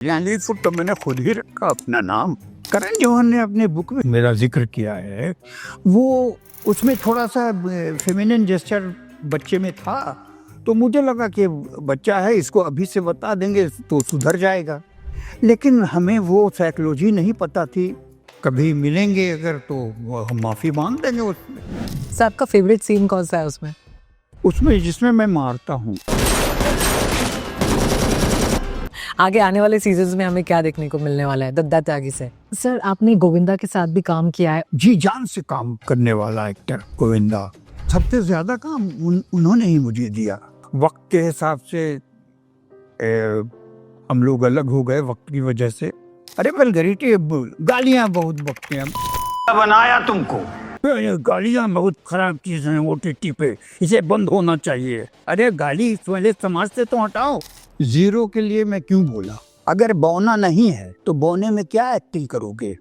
यानी तो मैंने खुद ही रखा अपना नाम। करण जौहर ने अपने बुक में मेरा जिक्र किया है, वो उसमें थोड़ा सा फेमिनिन जेस्चर बच्चे में था, तो मुझे लगा कि बच्चा है, इसको अभी से बता देंगे तो सुधर जाएगा। लेकिन हमें वो साइकोलॉजी नहीं पता थी। कभी मिलेंगे अगर तो हम माफ़ी मांग देंगे। उसमें सर आपका फेवरेट सीन कौन सा है उसमें जिसमें मैं मारता हूँ। आगे आने वाले सीजन्स में हमें क्या देखने को मिलने वाला है दद्दा त्यागी से? सर आपने गोविंदा के साथ भी काम किया है। जी जान से काम करने वाला एक्टर गोविंदा। सबसे ज्यादा काम उन्होंने ही मुझे दिया। वक्त के हिसाब से हम लोग अलग हो गए वक्त की वजह से। अरे वल्गैरिटी, गालियां बहुत बकते हैं। बनाया तुमको, गालियां बहुत खराब चीज है OTT पे, इसे बंद होना चाहिए। अरे गाली पहले समाज से तो हटाओ। जीरो के लिए मैं क्यों बोला? अगर बौना नहीं है तो बौने में क्या एक्टिंग करोगे?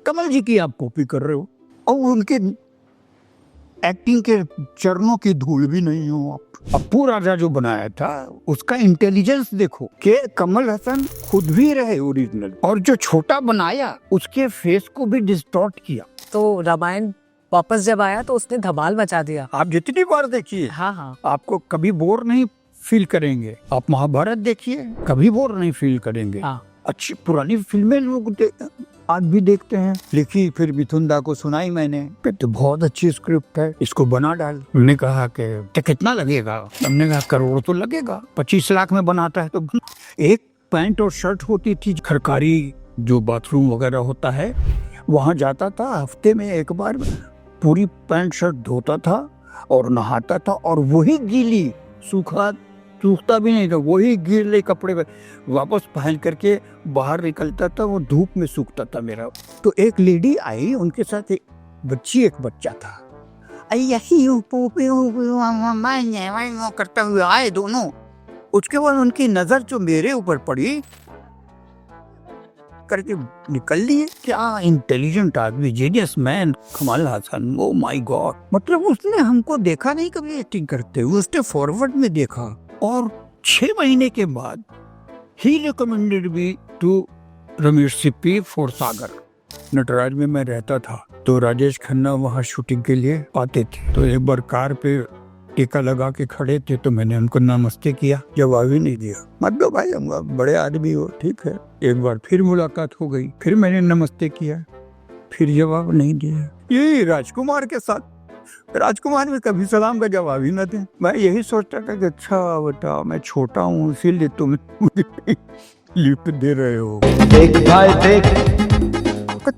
कमल जी की आप कॉपी कर रहे हो और उनके एक्टिंग के चरणों की धूल भी नहीं हो आप। अप्पू राजा जो बनाया था उसका इंटेलिजेंस देखो कि कमल हसन खुद भी रहे ओरिजिनल, और जो छोटा बनाया उसके फेस को भी डिस्टॉर्ट किया। तो रामायण वापस जब आया तो उसने धमाल मचा दिया। आप जितनी बार देखिए, हाँ, आपको कभी बोर नहीं फील करेंगे। आप महाभारत देखिए, कभी बोर नहीं फील करेंगे। हाँ। अच्छी पुरानी फिल्में लोग आज भी देखते हैं। लिखी फिर मिथुन को सुनाई मैंने, तो बहुत अच्छी स्क्रिप्ट है, इसको बना डाल। उन्होंने कहा कि कितना लगेगा? हमने कहा करोड़ तो लगेगा, 25 लाख में बनाता है तो। एक पैंट और शर्ट होती थी, सरकारी जो बाथरूम वगैरह होता है वहां जाता था, हफ्ते में एक बार पूरी पैंट शर्ट धोता था और नहाता था, और वही गीली सूखता भी नहीं था, वही गीले कपड़े वापस पहन करके बाहर निकलता था, वो धूप में सूखता था मेरा। तो एक लेडी आई, उनके साथ एक बच्चा था। यही करते हुए आए दोनों। उसके बाद उनकी नजर जो मेरे ऊपर पड़ी करके निकल लिए। क्या इंटेलिजेंट आदमी, genius man Kamal Haasan, oh my god. मतलब उसने हमको देखा नहीं कभी एक्टिंग करते हुए, उसने फॉरवर्ड में देखा, और 6 महीने के बाद ही recommended me to Ramesh Sippy for Sagar. Natraj में मैं रहता था तो राजेश खन्ना वहाँ शूटिंग के लिए आते थे, तो एक बार कार पे टीका लगा के खड़े थे, तो मैंने उनको नमस्ते किया, जवाब ही नहीं दिया। मतलब भाई हम बड़े आदमी हो, ठीक है। एक बार फिर मुलाकात हो गई, फिर मैंने नमस्ते किया, फिर जवाब नहीं दिया। यही राजकुमार के साथ, राजकुमार में कभी सलाम का जवाब ही न दे। मैं यही सोचता था कि अच्छा बेटा मैं छोटा हूँ इसीलिए तुम मुझे लिफ्ट दे रहे हो। देख भाई देख,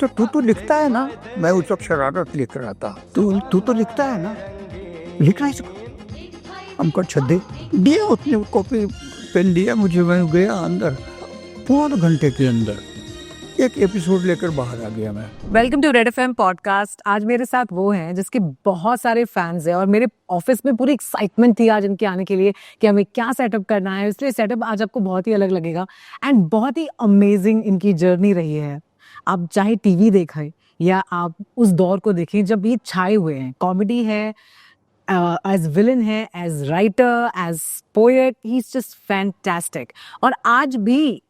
तू तो लिखता है ना। मैं उस वक्त शरारत लेकर आता, तू तो लिखता है ना, लिख रहा है। हमको छद्दे दिया, उसने कॉपी पेन दिया मुझे, मैं गया अंदर, पौने घंटे के अंदर एक एपिसोड लेकर बाहर आ गया मैं। Welcome to Red FM podcast. आज मेरे साथ वो हैं जिसके बहुत सारे फैंस हैं, और मेरे ऑफिस में पूरी एक्साइटमेंट थी आज इनके आने के लिए कि हमें क्या सेटअप करना है, इसलिए सेटअप आज आपको बहुत ही अलग लगेगा एंड बहुत ही अमेजिंग इनकी जर्नी रही है। आप चाहे टीवी देखें या आप उस दौर को देखें जब ये छाए हुए हैं, कॉमेडी है, एज विलन है, as writer, as poet, he is just fantastic. और आज भी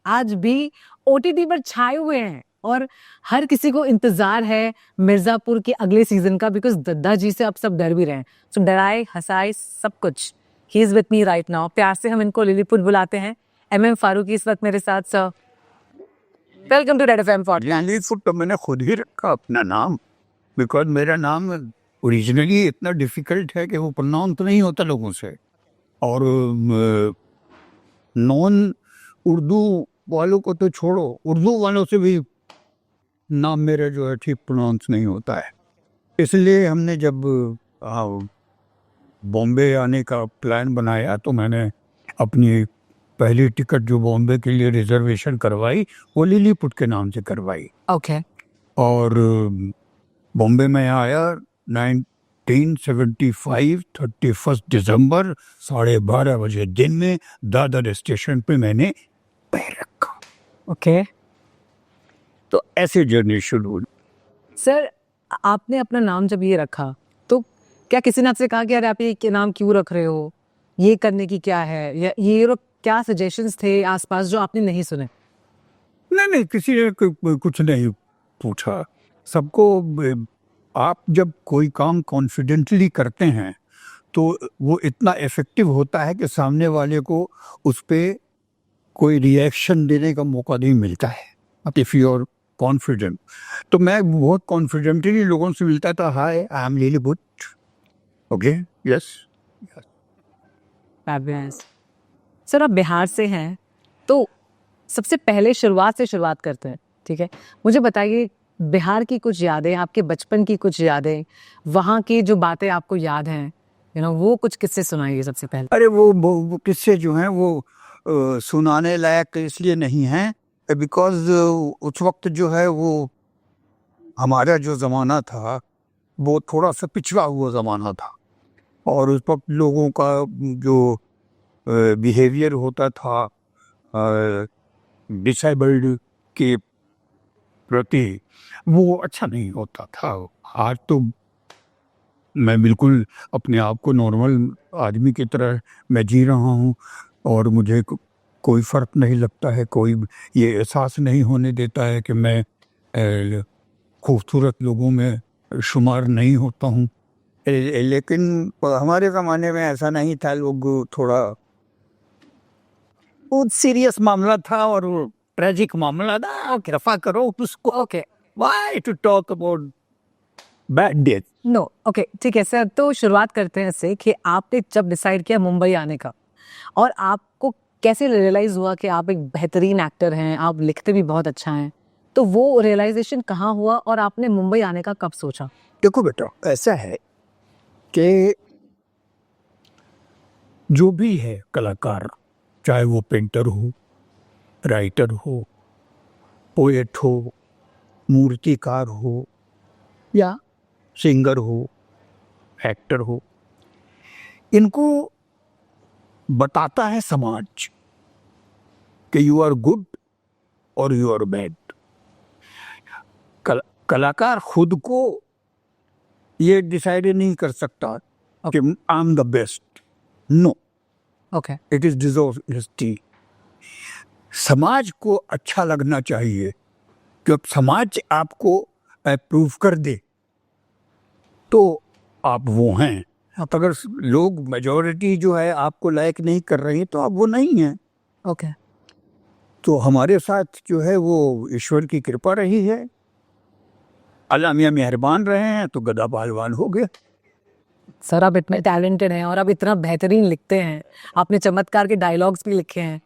OTT पर छाए हुए हैं, और हर किसी को इंतजार है मिर्जापुर के अगले सीजन का, बिकॉज दद्दा जी से अब सब डर भी रहे हैं। सो डराए हंसाए सब कुछ, he is with me right now. प्यार से हम इनको लिलीपुट बुलाते हैं। MM फारूकी इस वक्त मेरे साथ। Sir welcome to Red FM podcast. तो मैंने खुद ही रखा अपना नाम, बिकॉज मेरा नाम ओरिजिनली इतना डिफिकल्ट है कि वो प्रोनाउंस नहीं होता लोगों से, और नॉन उर्दू वालों को तो छोड़ो, उर्दू वालों से भी नाम मेरा जो है ठीक प्रोनाउंस नहीं होता है। इसलिए हमने जब बॉम्बे आने का प्लान बनाया तो मैंने अपनी पहली टिकट जो बॉम्बे के लिए रिजर्वेशन करवाई वो लिलीपुट के नाम से करवाई। ओके। और बॉम्बे में आया 1975 31 दिसंबर 12:30 बजे दिन में दादर स्टेशन पे मैंने पैर रखा। ओके। तो ऐसे जर्नी शुरू हुई। सर आपने अपना नाम जब ये रखा तो क्या किसी ने आपसे कहा कि यार आप ये नाम क्यों रख रहे हो, ये करने की क्या है, या ये क्या सजेशंस थे आसपास जो आपने नहीं सुने? नहीं, किसी ने कुछ नहीं पूछा। सबको आप जब कोई काम कॉन्फिडेंटली करते हैं तो वो इतना इफेक्टिव होता है कि सामने वाले को उस पे कोई रिएक्शन देने का मौका नहीं मिलता है। इफ यू आर कॉन्फिडेंट, तो मैं बहुत कॉन्फिडेंटली लोगों से मिलता था। Hi, I am really good, okay, yes. Fabulous. Sir आप बिहार से हैं, तो सबसे पहले शुरुआत से शुरुआत करते हैं, ठीक है? मुझे बताइए बिहार की कुछ यादें, आपके बचपन की कुछ यादें, वहाँ की जो बातें आपको याद हैं, वो कुछ किस्से सुनाइए सबसे पहले। अरे वो किस्से जो हैं वो सुनाने लायक इसलिए नहीं हैं बिकॉज उस वक्त जो है वो हमारा जो ज़माना था वो थोड़ा सा पिछड़ा हुआ ज़माना था, और उस वक्त लोगों का जो बिहेवियर होता था डिसेबल्ड के प्रति वो अच्छा नहीं होता था। आज तो मैं बिल्कुल अपने आप को नॉर्मल आदमी की तरह मैं जी रहा हूँ, और मुझे कोई फ़र्क नहीं लगता है, कोई ये एहसास नहीं होने देता है कि मैं खूबसूरत लोगों में शुमार नहीं होता हूँ। लेकिन हमारे ज़माने में ऐसा नहीं था। लोग थोड़ा बहुत सीरियस मामला था और ट्रेजिक मामला था। ओके, रफा करो उसको। Okay, why to talk about bad days. No, okay, ठीक है सर। तो शुरुआत करते हैं इससे कि आपने जब डिसाइड किया मुंबई आने का, और आपको कैसे रियलाइज हुआ कि आप एक बेहतरीन एक्टर हैं, आप लिखते भी बहुत अच्छा हैं, तो वो रियलाइजेशन कहाँ हुआ और आपने मुंबई आने का कब सोचा? देखो बेटा, ऐसा है कि जो भी है कलाकार, चाहे वो पेंटर हो, राइटर हो, पोएट हो, मूर्तिकार हो, या सिंगर हो, एक्टर हो, इनको बताता है समाज कि यू आर गुड और यू आर बैड। कलाकार खुद को ये डिसाइड नहीं कर सकता कि I am the best. No, okay, it is dishonesty. समाज को अच्छा लगना चाहिए, क्योंकि समाज आपको अप्रूव कर दे तो आप वो हैं। अगर लोग मेजॉरिटी जो है आपको लाइक नहीं कर रही तो आप वो नहीं हैं। ओके। तो हमारे साथ जो है वो ईश्वर की कृपा रही है, अल्लाह मियां मेहरबान रहे हैं, तो गदा पहलवान हो गया। सर आप इतने टैलेंटेड हैं और आप इतना बेहतरीन लिखते हैं, आपने चमत्कार के डायलॉग्स भी लिखे हैं,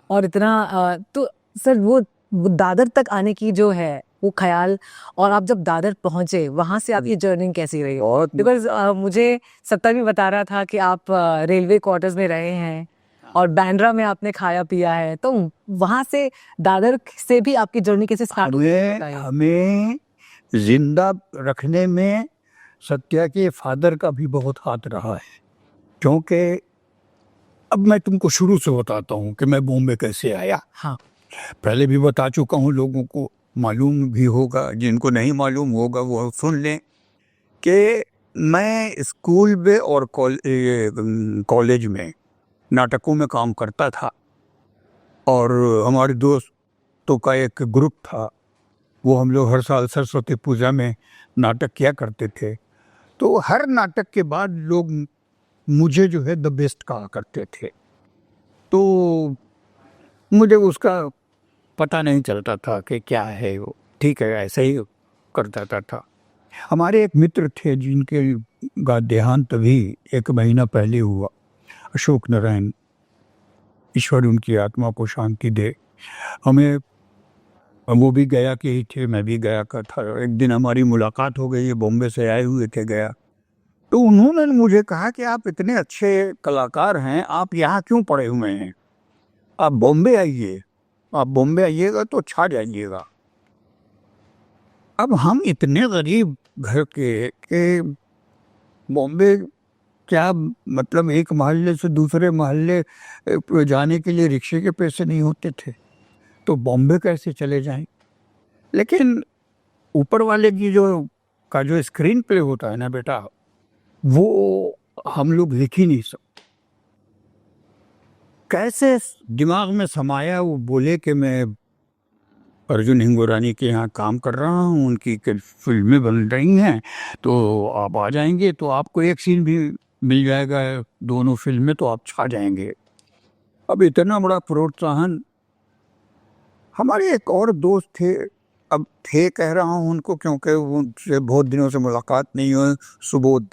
और इतना तो सर वो दादर तक आने की जो है वो ख्याल, और आप जब दादर पहुंचे वहां से आपकी जर्नी कैसी रही? बहुत बिकॉज मुझे सत्ता भी बता रहा था कि आप रेलवे क्वार्टर्स में रहे हैं और बैंड्रा में आपने खाया पिया है, तो वहां से दादर से भी आपकी जर्नी कैसे स्टार्ट हुई? हमें जिंदा रखने में सत्या के फादर का भी बहुत हाथ रहा है, क्योंकि अब मैं तुमको शुरू से बताता हूँ कि मैं बॉम्बे कैसे आया। हाँ, पहले भी बता चुका हूँ, लोगों को मालूम भी होगा, जिनको नहीं मालूम होगा वो सुन लें कि मैं स्कूल में और कॉलेज में नाटकों में काम करता था, और हमारे दोस्तों का एक ग्रुप था, वो हम लोग हर साल सरस्वती पूजा में नाटक किया करते थे। तो हर नाटक के बाद लोग मुझे जो है द बेस्ट कहा करते थे, तो मुझे उसका पता नहीं चलता था कि क्या है वो। ठीक है, ऐसे ही करता था। हमारे एक मित्र थे जिनके का देहांत अभी 1 महीना पहले हुआ, अशोक नारायण, ईश्वर उनकी आत्मा को शांति दे। हमें वो भी गया के ही थे, मैं भी गया का था। एक दिन हमारी मुलाकात हो गई, बॉम्बे से आए हुए थे गया, तो उन्होंने मुझे कहा कि आप इतने अच्छे कलाकार हैं, आप यहाँ क्यों पड़े हुए हैं, आप बॉम्बे आइए, आप बॉम्बे आइएगा तो छा जाइएगा। अब हम इतने गरीब घर के बॉम्बे क्या, मतलब एक मोहल्ले से दूसरे मोहल्ले जाने के लिए रिक्शे के पैसे नहीं होते थे, तो बॉम्बे कैसे चले जाएं। लेकिन ऊपर वाले की जो स्क्रीन प्ले होता है ना बेटा, वो हम लोग लिख ही नहीं सकते। कैसे दिमाग में समाया, वो बोले कि मैं अर्जुन हिंगोरानी के यहाँ काम कर रहा हूँ, उनकी फिल्में बन रही हैं, तो आप आ जाएंगे तो आपको एक सीन भी मिल जाएगा दोनों फिल्म में, तो आप छा जाएंगे। अब इतना बड़ा प्रोत्साहन। हमारे एक और दोस्त थे, अब थे कह रहा हूँ उनको क्योंकि उनसे बहुत दिनों से मुलाकात नहीं हुई, सुबोध।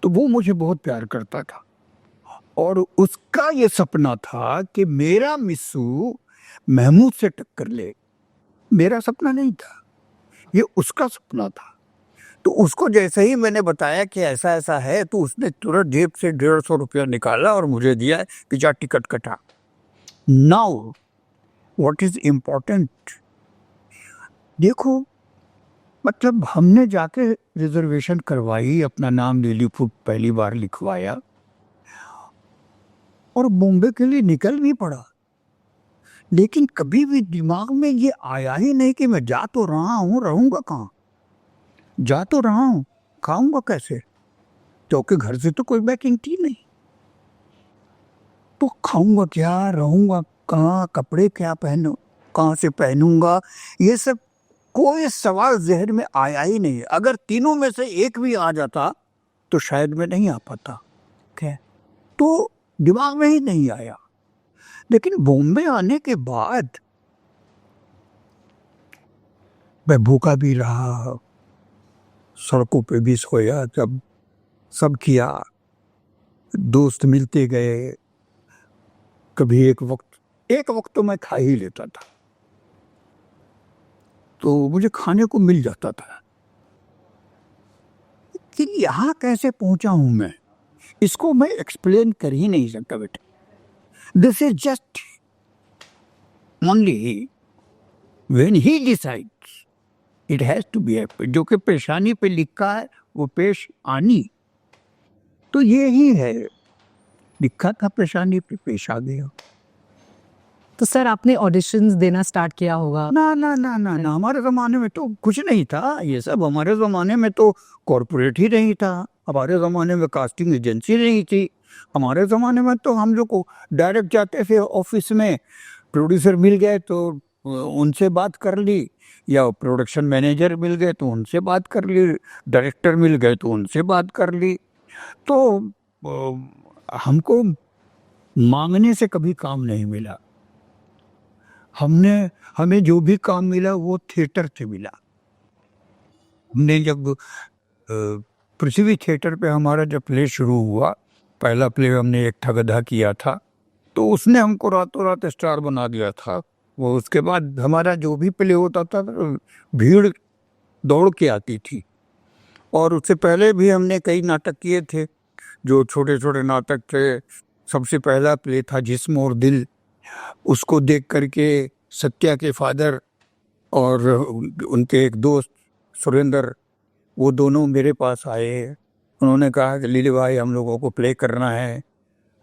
तो वो मुझे बहुत प्यार करता था और उसका ये सपना था कि मेरा मिस्सू महमूद से टक्कर ले। मेरा सपना नहीं था, ये उसका सपना था। तो उसको जैसे ही मैंने बताया कि ऐसा ऐसा है, तो उसने तुरंत जेब से 150 रुपया निकाला और मुझे दिया कि जा टिकट कटा। नाउ व्हाट इज इम्पोर्टेंट, देखो, मतलब हमने जाके रिजर्वेशन करवाई, अपना नाम लिलीपुर पहली बार लिखवाया और बॉम्बे के लिए निकल भी पड़ा। लेकिन कभी भी दिमाग में ये आया ही नहीं कि मैं जा तो रहा हूँ, रहूंगा कहाँ, जा तो रहा हूँ, खाऊंगा कैसे, क्योंकि घर से तो कोई बैकिंग थी नहीं। तो खाऊंगा क्या, रहूंगा कहाँ, कपड़े क्या पहनूं, कहाँ से पहनूंगा, ये सब कोई सवाल जहन में आया ही नहीं। अगर तीनों में से एक भी आ जाता तो शायद मैं नहीं आ पाता, क्या तो दिमाग में ही नहीं आया। लेकिन बॉम्बे आने के बाद मैं भूखा भी रहा, सड़कों पे भी सोया, जब सब किया, दोस्त मिलते गए, कभी एक वक्त तो मैं खा ही लेता था, तो मुझे खाने को मिल जाता था। कि यहाँ कैसे पहुंचा हूं मैं, इसको मैं एक्सप्लेन कर ही नहीं सकता बेटा। This is just only when he decides it has to be happen. जो कि पेशानी पे लिखा है वो पेश आनी, तो ये ही है, लिखा था पेशानी पे, पेश आ गया। तो सर आपने ऑडिशंस देना स्टार्ट किया होगा? ना ना ना ना ना, हमारे जमाने में तो कुछ नहीं था ये सब। हमारे जमाने में तो कॉरपोरेट ही नहीं था, हमारे जमाने में कास्टिंग एजेंसी नहीं थी। हमारे जमाने में तो हम लोग को डायरेक्ट जाते थे ऑफिस में, प्रोड्यूसर मिल गए तो उनसे बात कर ली, या प्रोडक्शन मैनेजर मिल गए तो उनसे बात कर ली, डायरेक्टर मिल गए तो उनसे बात कर ली। तो हमको मांगने से कभी काम नहीं मिला। हमें जो भी काम मिला वो थिएटर से मिला। हमने जब पृथ्वी थिएटर पे हमारा जब प्ले शुरू हुआ, पहला प्ले हमने एक था गधा किया था, तो उसने हमको रातों रात स्टार बना दिया था। वो उसके बाद हमारा जो भी प्ले होता था भीड़ दौड़ के आती थी। और उससे पहले भी हमने कई नाटक किए थे, जो छोटे छोटे नाटक थे। सबसे पहला प्ले था जिस्म और दिल, उसको देख करके सत्या के फादर और उनके एक दोस्त सुरेंद्र, वो दोनों मेरे पास आए। उन्होंने कहा कि लीले भाई हम लोगों को प्ले करना है।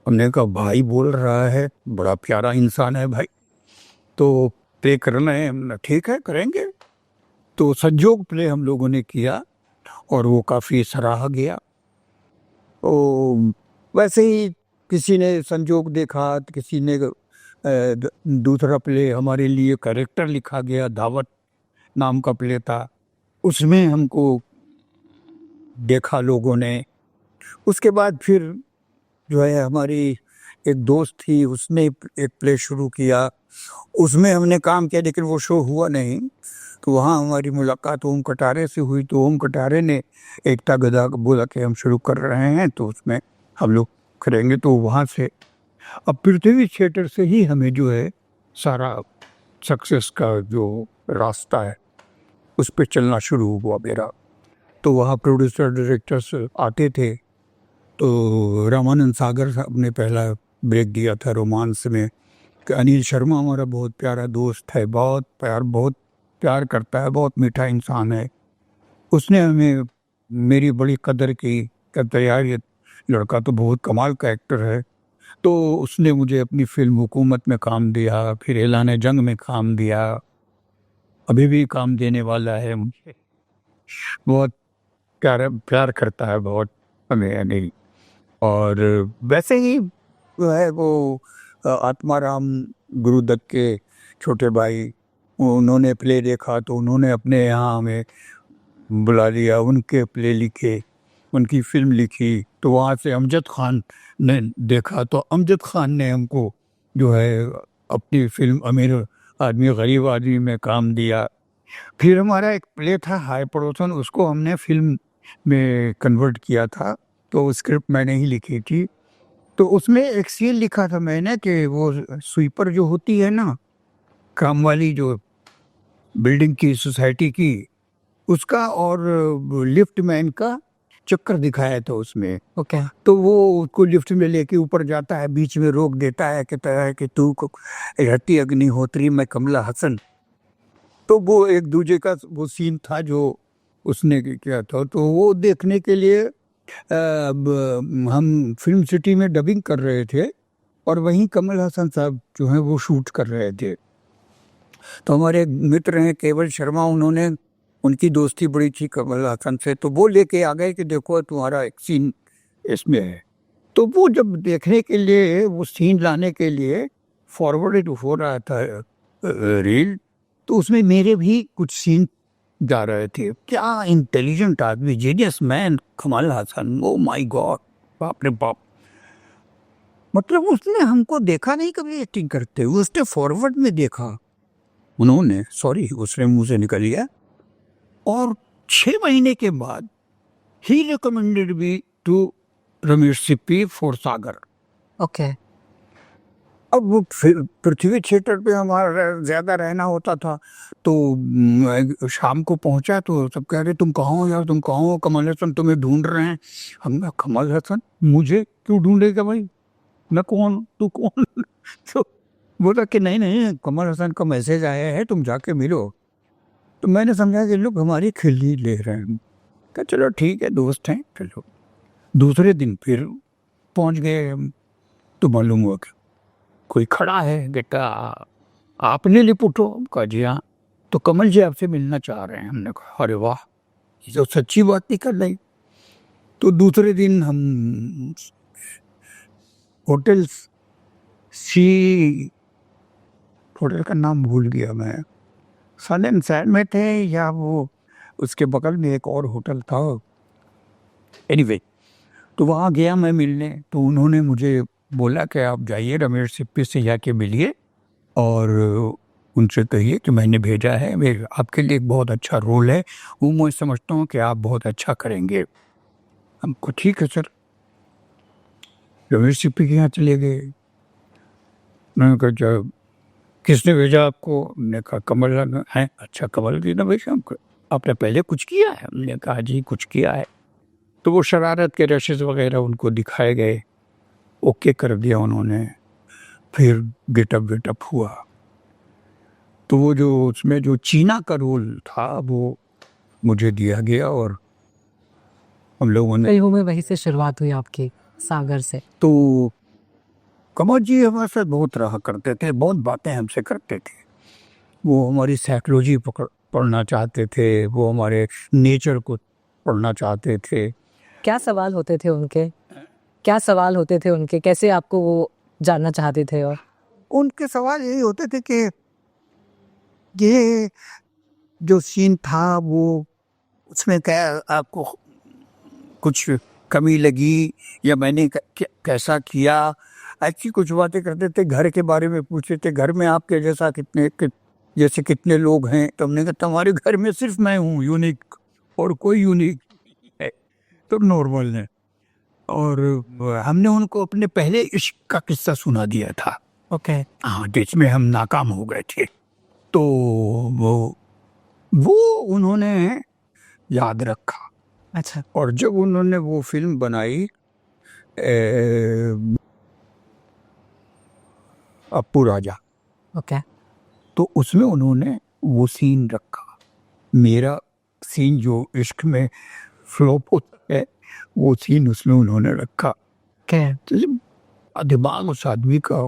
हमने कहा भाई बोल रहा है, बड़ा प्यारा इंसान है भाई, तो प्ले करना है। हमने ठीक है करेंगे। तो संजोग प्ले हम लोगों ने किया और वो काफ़ी सराहा गया। तो वैसे ही किसी ने संजोग देखा, तो किसी ने दूसरा प्ले हमारे लिए कैरेक्टर लिखा गया, दावत नाम का प्ले था, उसमें हमको देखा लोगों ने। उसके बाद फिर जो है हमारी एक दोस्त थी, उसने एक प्ले शुरू किया, उसमें हमने काम किया, लेकिन वो शो हुआ नहीं। तो वहाँ हमारी मुलाकात ओम कटारे से हुई। तो ओम कटारे ने एकता गदा बोला कि हम शुरू कर रहे हैं, तो उसमें हम लोग करेंगे। तो वहाँ से अब पृथ्वी थिएटर से ही हमें जो है सारा सक्सेस का जो रास्ता है उस पर चलना शुरू हुआ मेरा। तो वहाँ प्रोड्यूसर डायरेक्टर्स आते थे। तो रामानंद सागर साहब ने पहला ब्रेक दिया था रोमांस में, कि अनिल शर्मा हमारा बहुत प्यारा दोस्त है, बहुत प्यार करता है, बहुत मीठा इंसान है। उसने हमें मेरी बड़ी कदर की, कहता यार ये लड़का तो बहुत कमाल का एक्टर है। तो उसने मुझे अपनी फिल्म हुकूमत में काम दिया, फिर ऐलान जंग में काम दिया, अभी भी काम देने वाला है मुझे। बहुत प्यार करता है बहुत हमें अनिल। और वैसे ही जो है वो आत्माराम गुरुदत्त के छोटे भाई, उन्होंने प्ले देखा तो उन्होंने अपने यहाँ हमें बुला लिया, उनके प्ले लिखे, उनकी फिल्म लिखी। तो वहाँ से अमजद खान ने देखा तो अमजद खान ने हमको जो है अपनी फिल्म अमीर आदमी गरीब आदमी में काम दिया। फिर हमारा एक प्ले था हाई पड़ोसन, उसको हमने फिल्म में कन्वर्ट किया था, तो स्क्रिप्ट मैंने ही लिखी थी। तो उसमें एक सीन लिखा था मैंने कि वो स्वीपर जो होती है ना, काम वाली, जो बिल्डिंग की, सोसाइटी की, उसका और लिफ्ट मैन का चक्कर दिखाया था उसमें। ओके तो वो उसको लिफ्ट में लेके ऊपर जाता है, बीच में रोक देता है, कहता है कि तू रहती अग्निहोत्री, मैं कमला हसन। तो वो एक दूजे का वो सीन था जो उसने किया था। तो वो देखने के लिए हम फिल्म सिटी में डबिंग कर रहे थे और वहीं कमल हसन साहब जो हैं वो शूट कर रहे थे। तो हमारे एक मित्र हैं केवल शर्मा, उन्होंने, उनकी दोस्ती बड़ी थी कमल हसन से, तो वो लेके आ गए कि देखो तुम्हारा एक सीन इसमें है। तो वो जब देखने के लिए, वो सीन लाने के लिए फॉरवर्ड हो रहा था रील, तो उसमें मेरे भी कुछ सीन जा रहे थे। क्या इंटेलिजेंट आदमी, genius man Kamal Haasan, oh my god, बाप रे बाप। मतलब उसने हमको देखा नहीं कभी एक्टिंग करते हुए, उसने फॉरवर्ड में देखा, उन्होंने, सॉरी उसने मुंह से निकल गया, और 6 महीने के बाद ही recommended me to Ramesh Sippy for Sagar. Okay अब वो पृथ्वी थिएटर पे हमारा ज़्यादा रहना होता था, तो शाम को पहुंचा तो सब कह रहे तुम कहाँ हो यार, तुम कहाँ हो, कमल हसन तुम्हें ढूंढ रहे हैं। हमने कमल हसन, मुझे क्यों ढूंढेगा भाई, मैं कौन, तू कौन? तो बोला कि नहीं नहीं, कमल हसन का मैसेज आया है, तुम जाके मिलो। तो मैंने समझा कि लोग हमारी खिल्ली ले रहे हैं। कहा चलो ठीक है, दोस्त हैं, चलो। दूसरे दिन फिर पहुंच गए हम, तो मालूम हुआ कि कोई खड़ा है, बेटा आपने लिपुटो? कहा जी हाँ। तो कमल जी आपसे मिलना चाह रहे हैं। हमने कहा अरे वाह, ये तो सच्ची बात नहीं कर रही। तो दूसरे दिन हम होटल सी, होटल का नाम भूल गया मैं, सन सैंड में थे या वो उसके बगल में एक और होटल था, एनीवे। तो वहाँ गया मैं मिलने, तो उन्होंने मुझे बोला कि आप जाइए रमेश सिप्पी से जाके मिलिए और उनसे कहिए कि मैंने भेजा है, मेरे आपके लिए एक बहुत अच्छा रोल है, वो मैं समझता हूँ कि आप बहुत अच्छा करेंगे। हमको ठीक है सर। रमेश सिप्पी के यहाँ चले गए। मैंने कहा जब किसने भेजा आपको? हमने कहा कमल है। अच्छा कमल जी ने भेजा हमको, आपने पहले कुछ किया है? हमने कहा जी कुछ किया है। तो वो शरारत के रशेस वगैरह उनको दिखाए गए, ओके कर दिया उन्होंने। फिर गेटअप हुआ, तो वो जो उसमें जो चीना का रोल था वो मुझे दिया गया और हम लोगों ने, फिल्मों में वहीं से शुरुआत हुई आपकी, सागर से। तो कमल जी हमारे साथ बहुत रहा करते थे, बहुत बातें हमसे करते थे। वो हमारी साइकोलॉजी पढ़ना चाहते थे, वो हमारे नेचर को पढ़ना चाहते थे। क्या सवाल होते थे उनके, क्या सवाल होते थे उनके, कैसे आपको वो जानना चाहते थे? और उनके सवाल यही होते थे कि ये जो सीन था वो, उसमें क्या आपको कुछ कमी लगी या मैंने कैसा किया, ऐसी कुछ बातें करते थे। घर के बारे में पूछते थे, घर में आपके जैसा जैसे कितने लोग हैं? तो हमने कहा तुम्हारे घर में सिर्फ मैं हूँ यूनिक, और कोई यूनिक है, तो नॉर्मल है। और हमने उनको अपने पहले इश्क का किस्सा सुना दिया था। ओके हाँ, जिसमें हम नाकाम हो गए थे। तो वो उन्होंने याद रखा, अच्छा और जब उन्होंने वो फिल्म बनाई अप्पू राजा, ओके तो उसमें उन्होंने वो सीन रखा, मेरा सीन जो इश्क में फ्लॉप होता है, वो सीन उसमें उन्होंने रखा। क्या तो दिमाग उस आदमी का,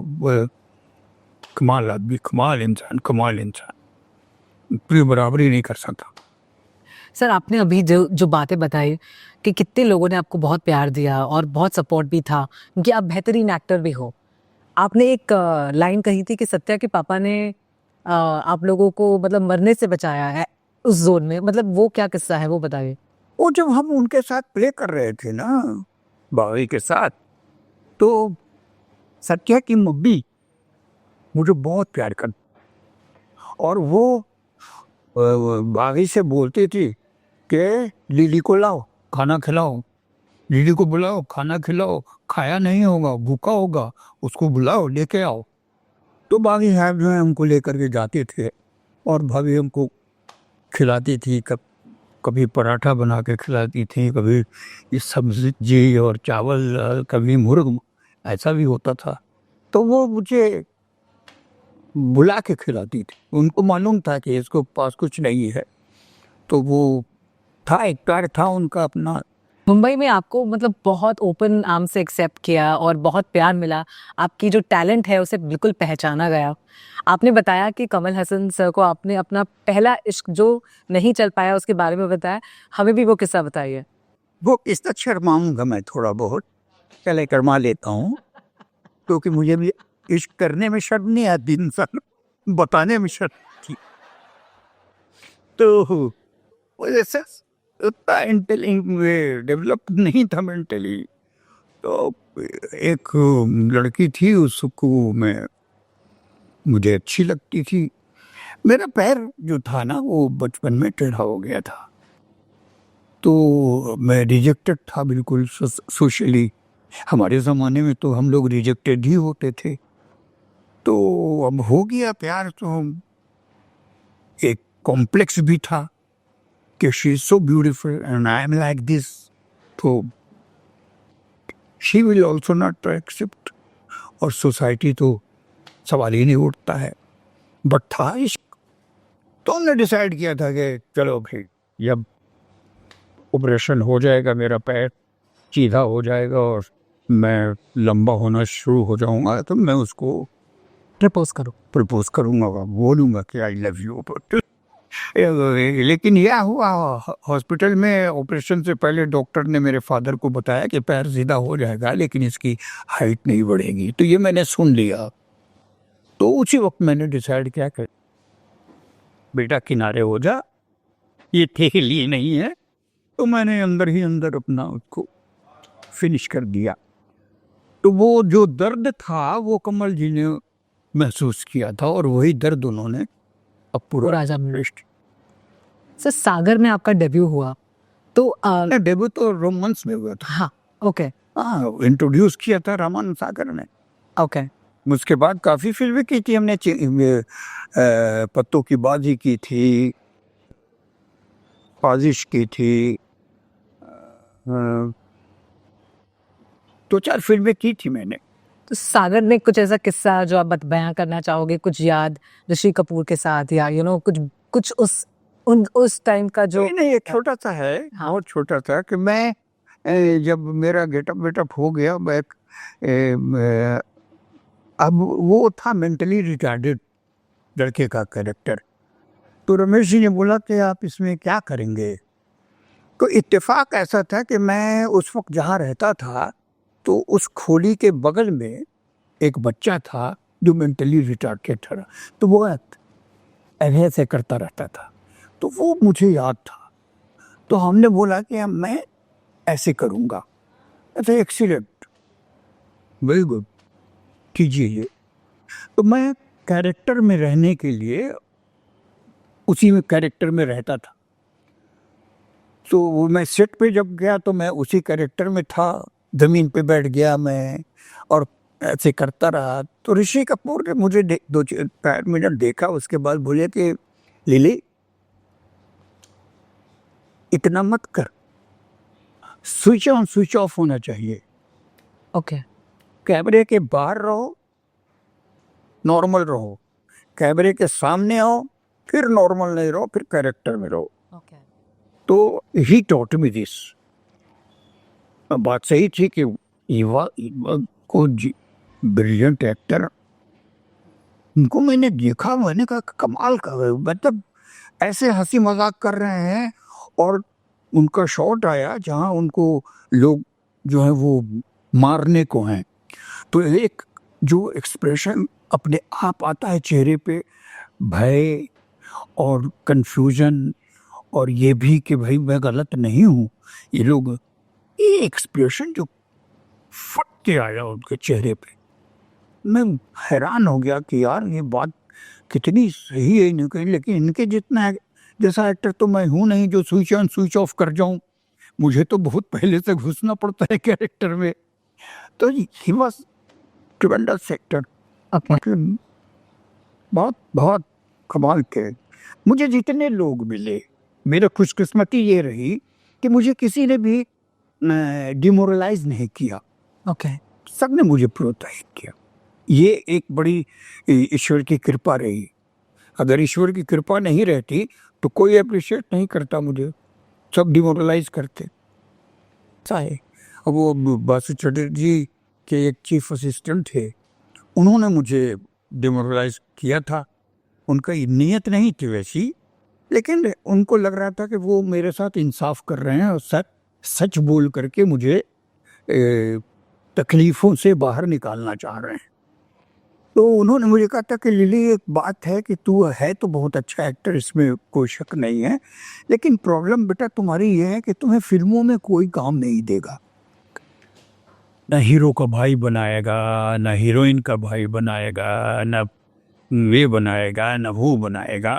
कमाल आदमी, कमाल इंसान, कोई बराबरी नहीं कर सकता। सर, आपने अभी जो जो बातें बताई कि कितने लोगों ने आपको बहुत प्यार दिया और बहुत सपोर्ट भी था, क्योंकि आप बेहतरीन एक्टर भी हो। आपने एक लाइन कही थी कि सत्या के पापा ने आप लोगों को मतलब मरने से बचाया है उस जोन में, मतलब वो क्या किस्सा है वो बताइए। वो जब हम उनके साथ प्ले कर रहे थे ना, बागी के साथ, तो सत्या की मम्मी मुझे बहुत प्यार कर, और वो बागी से बोलती थी कि लिली को लाओ खाना खिलाओ, लिली को बुलाओ खाना खिलाओ, खाया नहीं होगा भूखा होगा, उसको बुलाओ लेके आओ। तो बागी साहब जो है हमको लेकर के जाते थे और भाभी हमको खिलाती थी, कभी पराठा बना के खिलाती थी, कभी ये सब्जी और चावल, कभी मुर्ग, ऐसा भी होता था। तो वो मुझे बुला के खिलाती थी, उनको मालूम था कि इसको पास कुछ नहीं है, तो वो था, एक प्यार था उनका अपना। मुंबई में आपको मतलब बहुत ओपन आर्म से एक्सेप्ट किया और बहुत प्यार मिला, आपकी जो टैलेंट है उसे बिल्कुल पहचाना गया। आपने बताया कि कमल हसन सर को आपने अपना पहला इश्क जो नहीं चल पाया उसके बारे में बताया, हमें भी वो किस्सा बताइए। वो किस्सा शर्माऊंगा मैं थोड़ा बहुत, पहले शर्मा लेता हूँ, क्योंकि मुझे भी इश्क करने में शर्म नहीं आती, इंसान बताने में शर्म थी। तो वो ऐसा उतना डेवलप नहीं था मेंटली। तो एक लड़की थी, उसको मुझे अच्छी लगती थी। मेरा पैर जो था ना वो बचपन में टेढ़ा हो गया था, तो मैं रिजेक्टेड था बिल्कुल सोशली। हमारे ज़माने में तो हम लोग रिजेक्टेड ही होते थे। तो अब हो गया प्यार, तो एक कॉम्प्लेक्स भी था कि she is so beautiful and I am like this, तो she will also not accept, और सोसाइटी तो सवाल ही नहीं उठता है। बट था इश्क, तो हमने डिसाइड किया था कि चलो भाई, जब ऑपरेशन हो जाएगा, मेरा पैर सीधा हो जाएगा और मैं लंबा होना शुरू हो जाऊंगा, तो मैं उसको प्रपोज करूंगा, बोलूंगा कि आई लव यू। लेकिन यह हुआ, हॉस्पिटल में ऑपरेशन से पहले डॉक्टर ने मेरे फादर को बताया कि पैर सीधा हो जाएगा लेकिन इसकी हाइट नहीं बढ़ेगी। तो ये मैंने सुन लिया, तो उसी वक्त मैंने डिसाइड किया कि बेटा किनारे हो जा, ये तेरे लिए नहीं है। तो मैंने अंदर ही अंदर अपना उसको फिनिश कर दिया। तो वो जो दर्द था वो कमल जी ने महसूस किया था, और वही दर्द उन्होंने अब पूरा राजा सर सागर में आपका डेब्यू हुआ, तो डेब्यू तो रोमांस में हुआ था। हाँ ओके हाँ, इंट्रोड्यूस किया था रामानंद सागर ने। ओके उसके बाद काफी फिल्में की थी हमने, पत्तों की बाजी की थी, साजिश की थी, दो चार फिल्में की थी मैंने। तो सागर में कुछ ऐसा किस्सा जो आप बयां करना चाहोगे, कुछ याद ऋषि कपूर के साथ, या कुछ उस टाइम का जो नहीं, एक छोटा सा है, हाँ। बहुत छोटा सा, कि मैं जब मेरा गेटअप हो गया, मैं अब वो था मेंटली रिटार्डेड लड़के का कैरेक्टर। तो रमेश जी ने बोला कि आप इसमें क्या करेंगे। तो इत्तेफाक ऐसा था कि मैं उस वक्त जहाँ रहता था, तो उस खोली के बगल में एक बच्चा था जो मेंटली रिटार्डेड था, तो वो ऐसे करता रहता था, तो वो मुझे याद था। तो हमने बोला कि मैं ऐसे करूँगा। ऐसे एक्सीलेंट, वेरी गुड, कीजिए ये। तो मैं कैरेक्टर में रहने के लिए उसी में कैरेक्टर में रहता था। तो मैं सेट पे जब गया तो मैं उसी कैरेक्टर में था, जमीन पे बैठ गया मैं और ऐसे करता रहा। तो ऋषि कपूर ने मुझे 2-4 मिनट देखा, उसके बाद बोले कि लिली इतना मत कर, स्विच ऑन स्विच ऑफ होना चाहिए। ओके कैमरे के बाहर रहो, नॉर्मल रहो, कैमरे के सामने आओ, फिर नॉर्मल नहीं रहो, फिर कैरेक्टर में रहो। ओके तो ही टॉट मी दिस। बात सही थी कि ईवा को ब्रिलियंट एक्टर, उनको मैंने देखा, मैंने कहा कमाल का, मतलब ऐसे हंसी मजाक कर रहे हैं, और उनका शॉट आया जहां उनको लोग जो है वो मारने को हैं, तो एक जो एक्सप्रेशन अपने आप आता है चेहरे पे, भय और कंफ्यूजन और ये भी कि भाई मैं गलत नहीं हूँ। ये लोग, ये एक्सप्रेशन जो फट के आया उनके चेहरे पे, मैं हैरान हो गया कि यार ये बात कितनी सही है इनकी, लेकिन इनके जितना जैसा एक्टर तो मैं हूँ नहीं जो स्विच ऑन स्विच ऑफ कर जाऊं। मुझे तो बहुत पहले से घुसना पड़ता है कैरेक्टर में। तो ही वाज ट्रेमेंडस एक्टर, ओके मतलब बहुत बहुत कमाल के। मुझे जितने लोग मिले, मेरा खुशकिस्मती ये रही कि मुझे किसी ने भी डिमोरलाइज नहीं किया, ओके सबने मुझे प्रोत्साहित किया। ये एक बड़ी ईश्वर की कृपा रही। अगर ईश्वर की कृपा नहीं रहती तो कोई अप्रिशिएट नहीं करता मुझे, सब डिमोरलाइज करते। चाहे अब वो बासु चटर्जी के एक चीफ असिस्टेंट थे, उन्होंने मुझे डिमोरलाइज किया था। उनका नीयत नहीं थी वैसी, लेकिन उनको लग रहा था कि वो मेरे साथ इंसाफ कर रहे हैं और सच सच बोल करके मुझे तकलीफों से बाहर निकालना चाह रहे हैं। तो उन्होंने मुझे कहा था कि लिली एक बात है कि तू है तो बहुत अच्छा एक्टर, इसमें कोई शक नहीं है, लेकिन प्रॉब्लम बेटा तुम्हारी ये है कि तुम्हें फिल्मों में कोई काम नहीं देगा। न हीरो का भाई बनाएगा, न हीरोइन का भाई बनाएगा, न ये बनाएगा, न वो बनाएगा।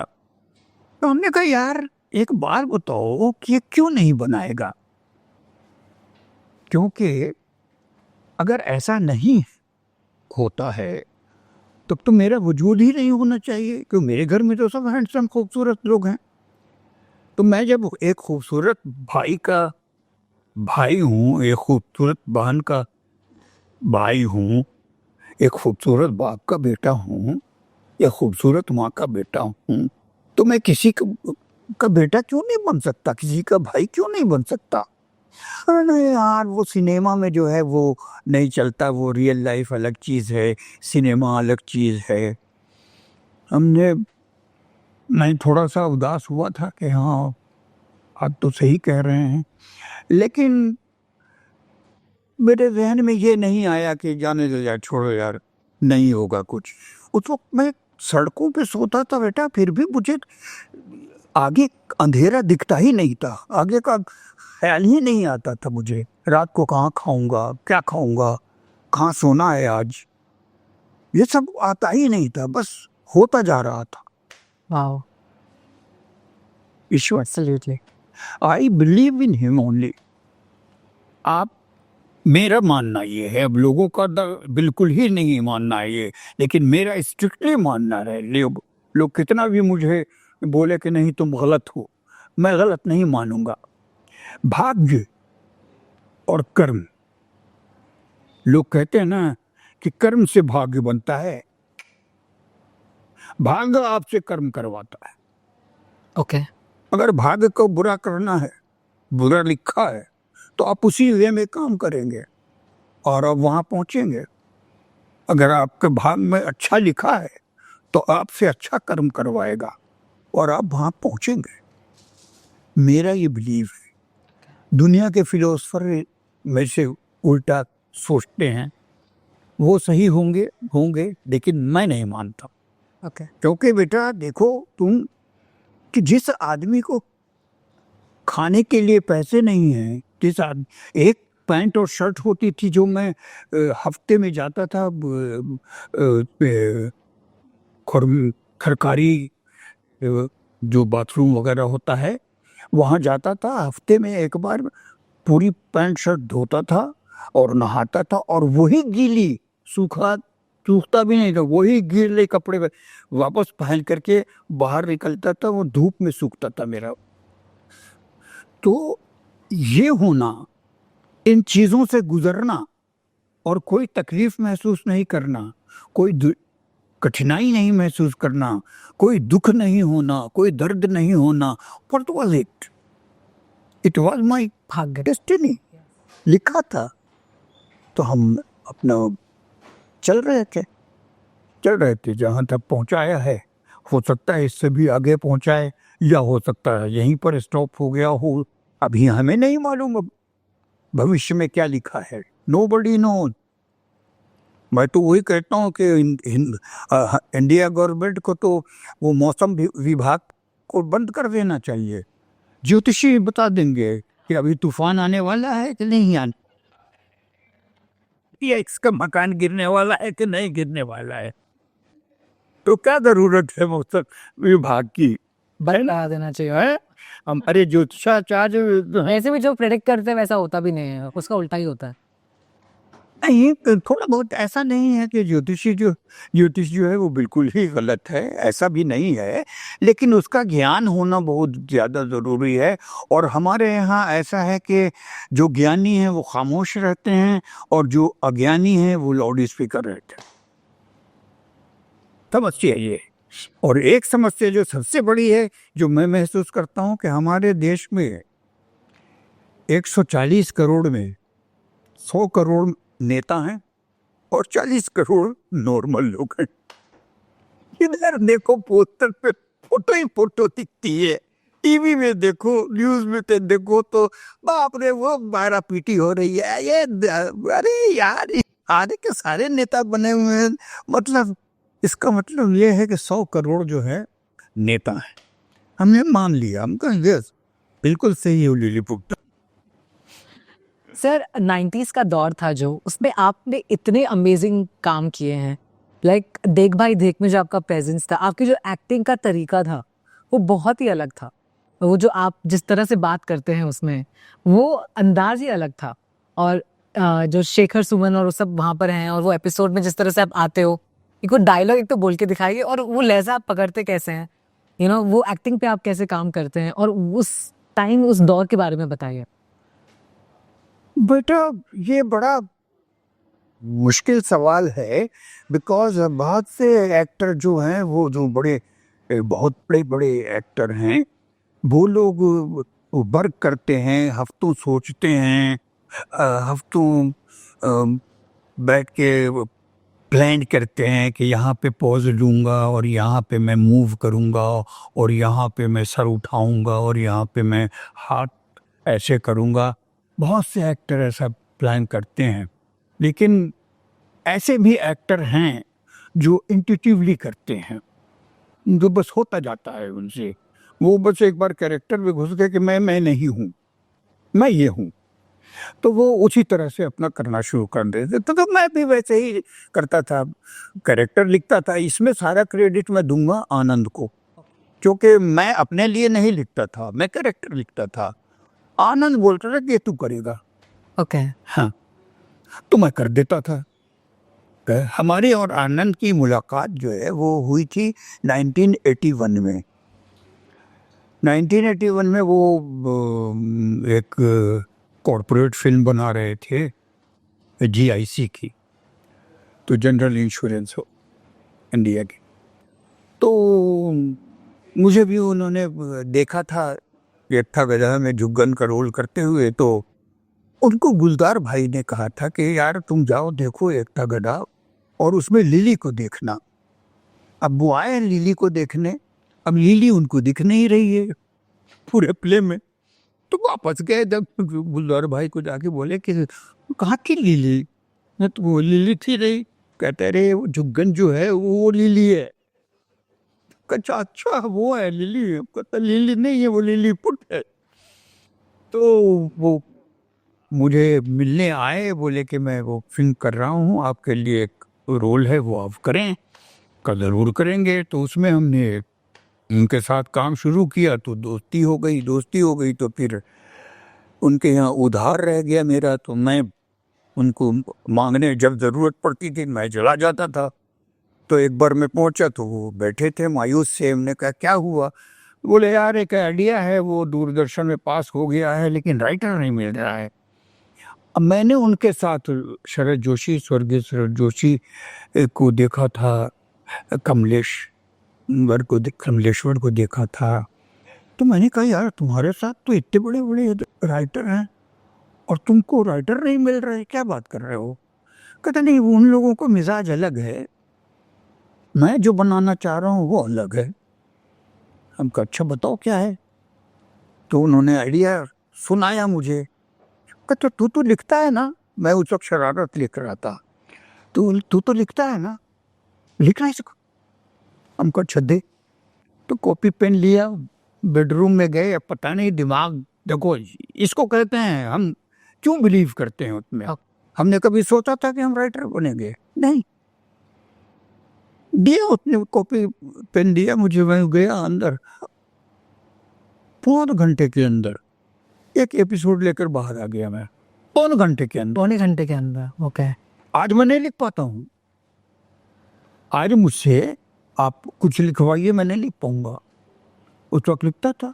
तो हमने कहा यार एक बात बताओ कि ये क्यों नहीं बनाएगा? क्योंकि अगर ऐसा नहीं होता है तब तो मेरा वजूद ही नहीं होना चाहिए, क्योंकि मेरे घर में तो सब हैंडसम खूबसूरत लोग हैं। तो मैं जब एक खूबसूरत भाई का भाई हूँ, एक खूबसूरत बहन का भाई हूँ, एक खूबसूरत बाप का बेटा हूँ, या खूबसूरत माँ का बेटा हूँ, तो मैं किसी का बेटा क्यों नहीं बन सकता, किसी का भाई क्यों नहीं बन सकता? अरे नहीं यार, वो सिनेमा में जो है वो नहीं चलता, वो रियल लाइफ अलग चीज़ है, सिनेमा अलग चीज़ है। मैं थोड़ा सा उदास हुआ था कि हाँ आप तो सही कह रहे हैं, लेकिन मेरे जहन में ये नहीं आया कि जाने दो यार, छोड़ो यार, नहीं होगा कुछ। उस वक्त मैं सड़कों पे सोता था बेटा, फिर भी मुझे आगे अंधेरा दिखता ही नहीं था, आगे का ख्याल ही नहीं आता था मुझे। रात को कहाँ खाऊंगा, क्या खाऊंगा, कहाँ सोना है आज, ये सब आता ही नहीं था, बस होता जा रहा था। Wow Ishwar, absolutely I believe in him only. आप, मेरा मानना ये है, अब लोगों का बिल्कुल ही नहीं मानना है ये, लेकिन मेरा स्ट्रिक्टली मानना है। लोग कितना भी मुझे बोले कि नहीं तुम गलत हो, मैं गलत नहीं मानूंगा। भाग्य और कर्म, लोग कहते हैं ना कि कर्म से भाग्य बनता है, भाग्य आपसे कर्म करवाता है। ओके अगर भाग्य को बुरा करना है, बुरा लिखा है, तो आप उसी वे में काम करेंगे और आप वहां पहुंचेंगे। अगर आपके भाग में अच्छा लिखा है तो आपसे अच्छा कर्म करवाएगा और आप वहां पहुंचेंगे। मेरा ये बिलीव है। दुनिया के फिलोसफर मेरे से उल्टा सोचते हैं, वो सही होंगे होंगे, लेकिन मैं नहीं मानता। ओके क्योंकि बेटा देखो तुम, कि जिस आदमी को खाने के लिए पैसे नहीं हैं, जिस आदमी, एक पैंट और शर्ट होती थी जो मैं हफ्ते में जाता था खरकारी, जो बाथरूम वगैरह होता है वहाँ जाता था, हफ्ते में एक बार पूरी पैंट शर्ट धोता था और नहाता था, और वही गीली, सूखता भी नहीं था, वही गीले कपड़े वापस पहन करके बाहर निकलता था, वो धूप में सूखता था मेरा। तो ये होना, इन चीज़ों से गुजरना और कोई तकलीफ महसूस नहीं करना, कोई कठिनाई नहीं महसूस करना, कोई दुख नहीं होना, कोई दर्द नहीं होना, what was it? It was my भाग्य डेस्टिनी, लिखा था। तो हम अपना चल रहे थे जहाँ तक पहुँचाया है। हो सकता है इससे भी आगे पहुँचाए, या हो सकता है यहीं पर स्टॉप हो गया हो, अभी हमें नहीं मालूम अब भविष्य में क्या लिखा है। Nobody knows. मैं तो वही कहता हूँ कि इंडिया गवर्नमेंट को तो वो मौसम विभाग को बंद कर देना चाहिए। ज्योतिषी बता देंगे कि अभी तूफान आने वाला है कि नहीं आने, या इसका मकान गिरने वाला है कि नहीं गिरने वाला है। तो क्या जरूरत है मौसम विभाग की, बता देना चाहिए। है? हमारे ज्योतिषाचार्य ऐसे भी जो प्रेडिक्ट करते हैं वैसा होता भी नहीं है, उसका उल्टा ही होता है। नहीं, थोड़ा बहुत ऐसा नहीं है कि ज्योतिष जो है वो बिल्कुल ही गलत है, ऐसा भी नहीं है, लेकिन उसका ज्ञान होना बहुत ज़्यादा ज़रूरी है। और हमारे यहाँ ऐसा है कि जो ज्ञानी हैं वो खामोश रहते हैं और जो अज्ञानी हैं वो लाउड स्पीकर रहते हैं। समस्या ये है। और एक समस्या जो सबसे बड़ी है, जो मैं महसूस करता हूँ कि हमारे देश में 140 करोड़ में 100 करोड़ नेता हैं और 40 करोड़ नॉर्मल लोग हैं। इधर देखो पोस्टर पे फोटो ही फोटो दिखती है, टीवी में देखो, न्यूज में तो देखो तो बाप रे वो मारा पीटी हो रही है। ये अरे यार, आने के सारे नेता बने हुए हैं। मतलब इसका मतलब ये है कि 100 करोड़ जो है नेता है। हमने मान लिया, हम कहें यस बिल्कुल सही है लिलीपुट। सर 90s का दौर था जो, उसमें आपने इतने अमेजिंग काम किए हैं। लाइक देख भाई देख में जो आपका प्रेजेंस था, आपकी जो एक्टिंग का तरीका था वो बहुत ही अलग था। वो जो आप जिस तरह से बात करते हैं उसमें वो अंदाज ही अलग था। और जो शेखर सुमन और वो सब वहाँ पर हैं, और वो एपिसोड में जिस तरह से आप आते हो, एक डायलॉग एक तो बोल के दिखाइए, और वो लहजा आप पकड़ते कैसे हैं, वो एक्टिंग पे आप कैसे काम करते हैं, और उस टाइम उस दौर के बारे में बताइए। बेटा ये बड़ा मुश्किल सवाल है, बिकॉज बहुत से एक्टर जो हैं वो जो बहुत बड़े बड़े एक्टर हैं, वो लोग वर्क करते हैं, हफ्तों सोचते हैं, हफ्तों बैठ के प्लान करते हैं कि यहाँ पे पॉज लूँगा और यहाँ पे मैं मूव करूँगा और यहाँ पे मैं सर उठाऊँगा और यहाँ पे मैं हाथ ऐसे करूँगा। बहुत से एक्टर ऐसा प्लान करते हैं, लेकिन ऐसे भी एक्टर हैं जो इंट्यूटिवली करते हैं, जो बस होता जाता है उनसे। वो बस एक बार कैरेक्टर में घुस गए कि मैं नहीं हूँ, मैं ये हूँ, तो वो उसी तरह से अपना करना शुरू कर देते। तो मैं भी वैसे ही करता था, कैरेक्टर लिखता था। इसमें सारा क्रेडिट मैं दूंगा आनंद को, क्योंकि मैं अपने लिए नहीं लिखता था, मैं कैरेक्टर लिखता था। आनंद बोलता था कि तू करेगा, ओके। हाँ, तो मैं कर देता था। हमारे और आनंद की मुलाकात जो है वो हुई थी 1981 में। 1981 में वो एक कॉरपोरेट फिल्म बना रहे थे GIC की, तो जनरल इंश्योरेंस हो इंडिया की। तो मुझे भी उन्होंने देखा था एकता गधा में जुग्गन का रोल करते हुए, तो उनको गुलजार भाई ने कहा था कि यार तुम जाओ देखो एकता गधा और उसमें लिली को देखना। अब वो आए लिली को देखने, अब लिली उनको दिख नहीं रही है पूरे प्ले में, तो वापस गए। जब गुलजार भाई को जाके बोले कि कहाँ की लिली, तो वो लिली थी नहीं। कहते रहे वो जुग्गन जो है वो लिली है। अच्छा अच्छा वो है लिली, कहता लिली नहीं है वो लिलीपुट है। तो वो मुझे मिलने आए, बोले कि मैं वो फिल्म कर रहा हूँ, आपके लिए एक रोल है वो आप करें। का ज़रूर करेंगे। तो उसमें हमने उनके साथ काम शुरू किया, तो दोस्ती हो गई। तो फिर उनके यहाँ उधार रह गया मेरा, तो मैं उनको मांगने जब ज़रूरत पड़ती थी मैं चला जाता था। तो एक बार मैं पहुंचा तो वो बैठे थे मायूस से। हमने कहा क्या हुआ? बोले यार एक आइडिया है, वो दूरदर्शन में पास हो गया है लेकिन राइटर नहीं मिल रहा है। अब मैंने उनके साथ शरद जोशी, स्वर्गीय शरद जोशी को देखा था, कमलेश्वर को देखा था। तो मैंने कहा यार तुम्हारे साथ तो इतने बड़े बड़े राइटर हैं और तुमको राइटर नहीं मिल रहे, क्या बात कर रहे हो? कहते नहीं उन लोगों को मिजाज अलग है, मैं जो बनाना चाह रहा हूँ वो अलग है। हम कहा अच्छा बताओ क्या है? तो उन्होंने आइडिया सुनाया मुझे। कहते तू तो लिखता है ना? मैं उस वक्त शरारत लिख रहा था। तू तो लिखता है ना, लिखना इसको। हमको अच्छा दे। तो कॉपी पेन लिया, बेडरूम में गए, अब पता नहीं दिमाग, देखो इसको कहते हैं हम क्यों बिलीव करते हैं उसमें। हमने कभी सोचा था कि हम राइटर बनेंगे? नहीं। दिया उसने, कॉपी पेन दिया मुझे, मैं गया अंदर, पौन घंटे के अंदर एक एपिसोड लेकर बाहर आ गया मैं, पौन घंटे के अंदर। पौने घंटे के अंदर। ओके। आज मैं नहीं लिख पाता हूँ। आज मुझसे आप कुछ लिखवाइए, मैं नहीं लिख पाऊंगा। उस वक्त लिखता था।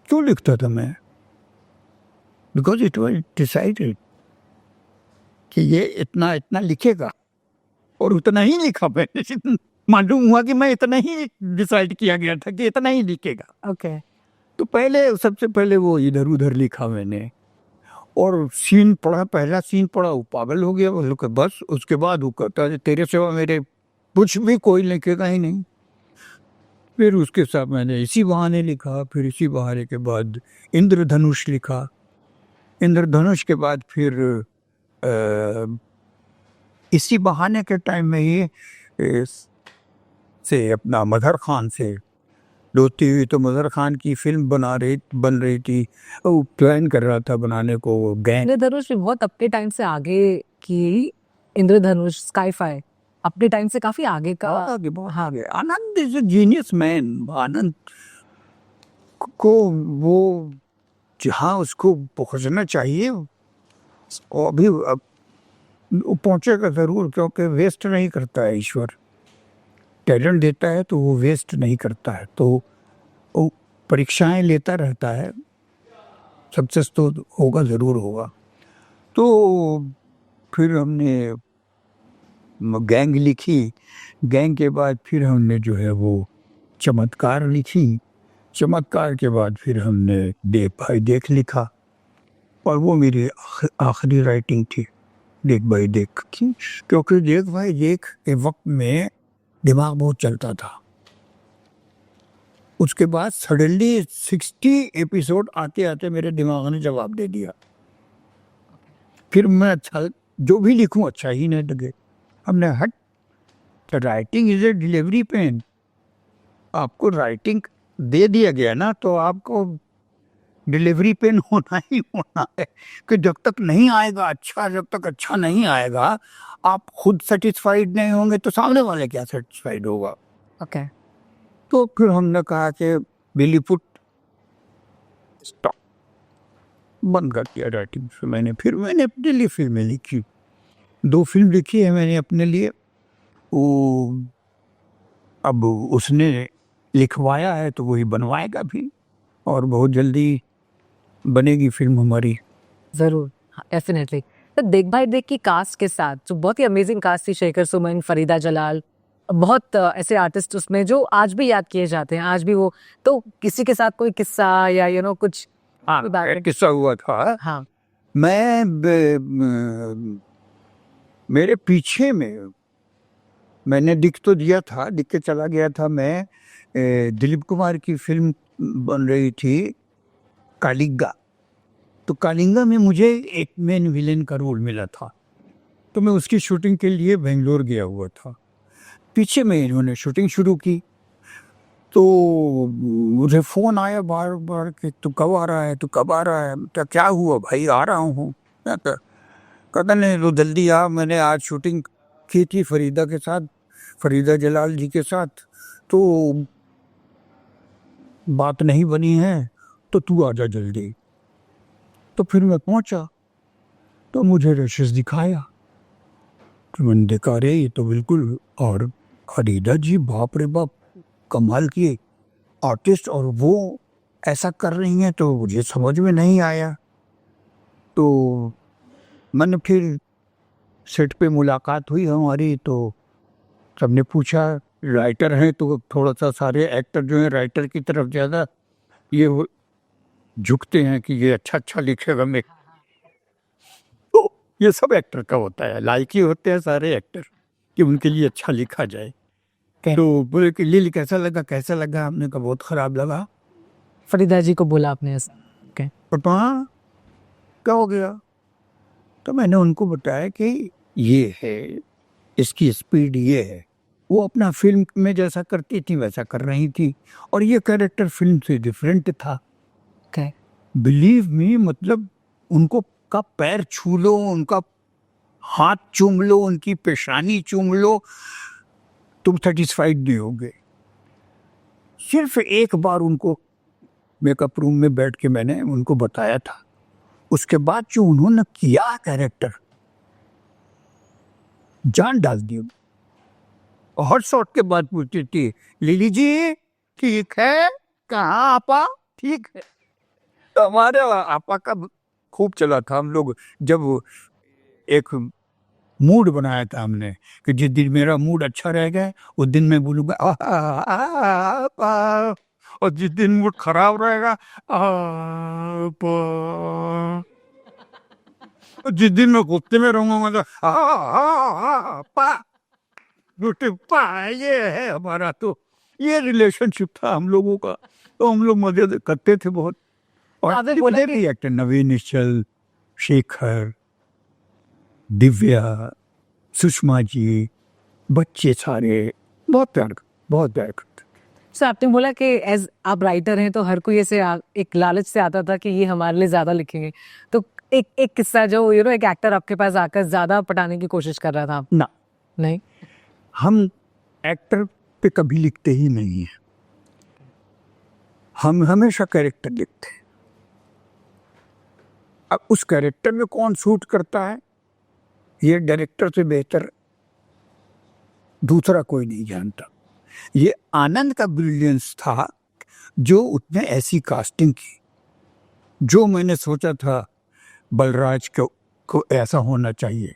क्यों लिखता था मैं? बिकॉज इट वॉज डिसाइडेड कि ये इतना इतना लिखेगा, और उतना ही लिखा मैंने। मालूम हुआ कि मैं इतना ही डिसाइड किया गया था कि इतना ही लिखेगा। ओके। तो सबसे पहले वो इधर उधर लिखा मैंने, और सीन पढ़ा, पहला सीन पढ़ा, वो पागल हो गया बोलो कि बस। उसके बाद वो कहता है तेरे सिवा मेरे कुछ भी कोई लिखेगा ही नहीं। फिर उसके साथ मैंने इसी बहाने लिखा, फिर इसी बहाने के बाद इंद्रधनुष लिखा। इंद्रधनुष के बाद फिर इसी बहाने के टाइम में ही से अपना मजहर खान से दोस्ती हुई। तो मजहर खान की फिल्म बन रही थी, वो प्लान कर रहा था बनाने को, वो गैंग। इंद्रधनुष भी बहुत अपने टाइम से आगे की। इंद्रधनुष, स्काईफाई अपने टाइम से काफी आगे का। बहुत आगे। आनंद इज अ जीनियस मैन। आनंद को वो जहाँ उसको पहुंचना चाहिए, और अभी अब पहुंचेगा जरूर, क्योंकि वेस्ट नहीं करता है ईश्वर। टैलेंट देता है तो वो वेस्ट नहीं करता है, तो वो परीक्षाएं लेता रहता है। सक्सेस तो होगा, जरूर होगा। तो फिर हमने गैंग लिखी। गैंग के बाद फिर हमने जो है वो चमत्कार लिखी। चमत्कार के बाद फिर हमने देख भाई देख लिखा, और वो मेरी आखिरी राइटिंग थी, देख भाई देख की। क्योंकि देख भाई देख के वक्त में दिमाग बहुत चलता था। उसके बाद सडनली 60 एपिसोड आते आते मेरे दिमाग ने जवाब दे दिया। फिर मैं अच्छा जो भी लिखूं अच्छा ही नहीं लगे। हमने हट, writing is a delivery pain. आपको राइटिंग दे दिया गया ना, तो आपको डिलीवरी पेन होना ही होना है। कि जब तक नहीं आएगा अच्छा, जब तक अच्छा नहीं आएगा, आप खुद सेटिस्फाइड नहीं होंगे तो सामने वाले क्या सेटिस्फाइड होगा। ओके। तो फिर हमने कहा कि बिली पुट स्टॉप, बंद कर दिया राइटिंग। फिर मैंने अपने लिए फिल्में लिखी। 2 फिल्म लिखी है मैंने अपने लिए। वो अब उसने लिखवाया है तो वही बनवाएगा भी, और बहुत जल्दी बनेगी फिल्म हमारी। जरूर, डेफिनेटली। तो देख भाई देख की कास्ट के साथ जो बहुत ही अमेजिंग कास्ट थी, शेखर सुमन, फरीदा जलाल, बहुत ऐसे आर्टिस्ट उसमें जो आज भी याद किए जाते हैं, आज भी वो। तो किसी के साथ कोई किस्सा या कुछ? हाँ, एक किस्सा हुआ था। हाँ। मेरे पीछे में मैंने लिख तो दिया था, लिख के चला गया था मैं। दिलीप कुमार की फिल्म बन रही थी कालिंगा। तो कालिंगा में मुझे एक मेन विलेन का रोल मिला था, तो मैं उसकी शूटिंग के लिए बेंगलोर गया हुआ था। पीछे में इन्होंने शूटिंग शुरू की, तो मुझे फ़ोन आया बार बार कि तू कब आ रहा है, तू कब आ रहा है। क्या हुआ भाई, आ रहा हूँ। कहता नहीं तो जल्दी आ, मैंने आज शूटिंग की थी फरीदा के साथ, फरीदा जलाल जी के साथ, तो बात नहीं बनी है, तो तू आ जा जल्दी। तो फिर मैं पहुंचा, तो मुझे रशेस दिखाया, तो मैंने देखा रे ये तो बिल्कुल, और फरीदा जी बाप रे बाप, कमाल की आर्टिस्ट, और वो ऐसा कर रही हैं, तो मुझे समझ में नहीं आया। तो मैंने फिर सेट पे मुलाकात हुई हमारी, तो सबने पूछा राइटर हैं, तो थोड़ा सा सारे एक्टर जो हैं राइटर की तरफ ज़्यादा ये झुकते हैं कि ये अच्छा लिखेगा। मैं तो ये सब एक्टर का होता है, लायकी होते हैं सारे एक्टर कि उनके लिए अच्छा लिखा जाए। तो बोले कि लिली कैसा लगा। हमने कहा बहुत ख़राब लगा। फरीदा जी को बोला आपने ऐसा? पापा क्या हो गया? तो मैंने उनको बताया कि ये है, इसकी स्पीड ये है। वो अपना फिल्म में जैसा करती थी वैसा कर रही थी, और ये कैरेक्टर फिल्म से डिफरेंट था। Okay. बिलीव मी, मतलब उनको का पैर छू लो, उनका हाथ चूम लो, उनकी पेशानी चूम लो, तुम सेटिस्फाइड नहीं होगे। सिर्फ एक बार उनको मेकअप रूम में बैठ के मैंने उनको बताया था, उसके बाद जो उन्होंने किया कैरेक्टर, जान डाल दी। हर शॉट के बाद पूछती थी, लिली जी ठीक है, कहाँ आपा, ठीक है। तो हमारे आपा का खूब चला था। हम लोग जब एक मूड बनाया था हमने कि जिस दिन मेरा मूड अच्छा रहेगा उस दिन मैं बोलूँगा आपा, और जिस दिन मूड खराब रहेगा आपा, और जिस दिन मैं गुस्से में रहूंगा तो आपा, पा। ये है हमारा, तो ये रिलेशनशिप था हम लोगों का। तो हम लोग मजे करते थे बहुत। और आपने बोला जितने भी एक्टर, नवीन निश्चल, शेखर, दिव्या, सुषमा जी, बच्चे सारे बहुत बहुत प्यार करते। सो आपने बोला कि एज आप राइटर हैं तो हर कोई ऐसे एक लालच से आता था कि ये हमारे लिए ज्यादा लिखेंगे, तो एक एक किस्सा जो एक एक्टर आपके पास आकर ज्यादा पटाने की कोशिश कर रहा था। ना, नहीं, हम एक्टर पे कभी लिखते ही नहीं है, हम हमेशा कैरेक्टर लिखते हैं। अब उस कैरेक्टर में कौन सूट करता है ये डायरेक्टर से बेहतर दूसरा कोई नहीं जानता। ये आनंद का ब्रिलियंस था जो उसने ऐसी कास्टिंग की, जो मैंने सोचा था बलराज को ऐसा होना चाहिए,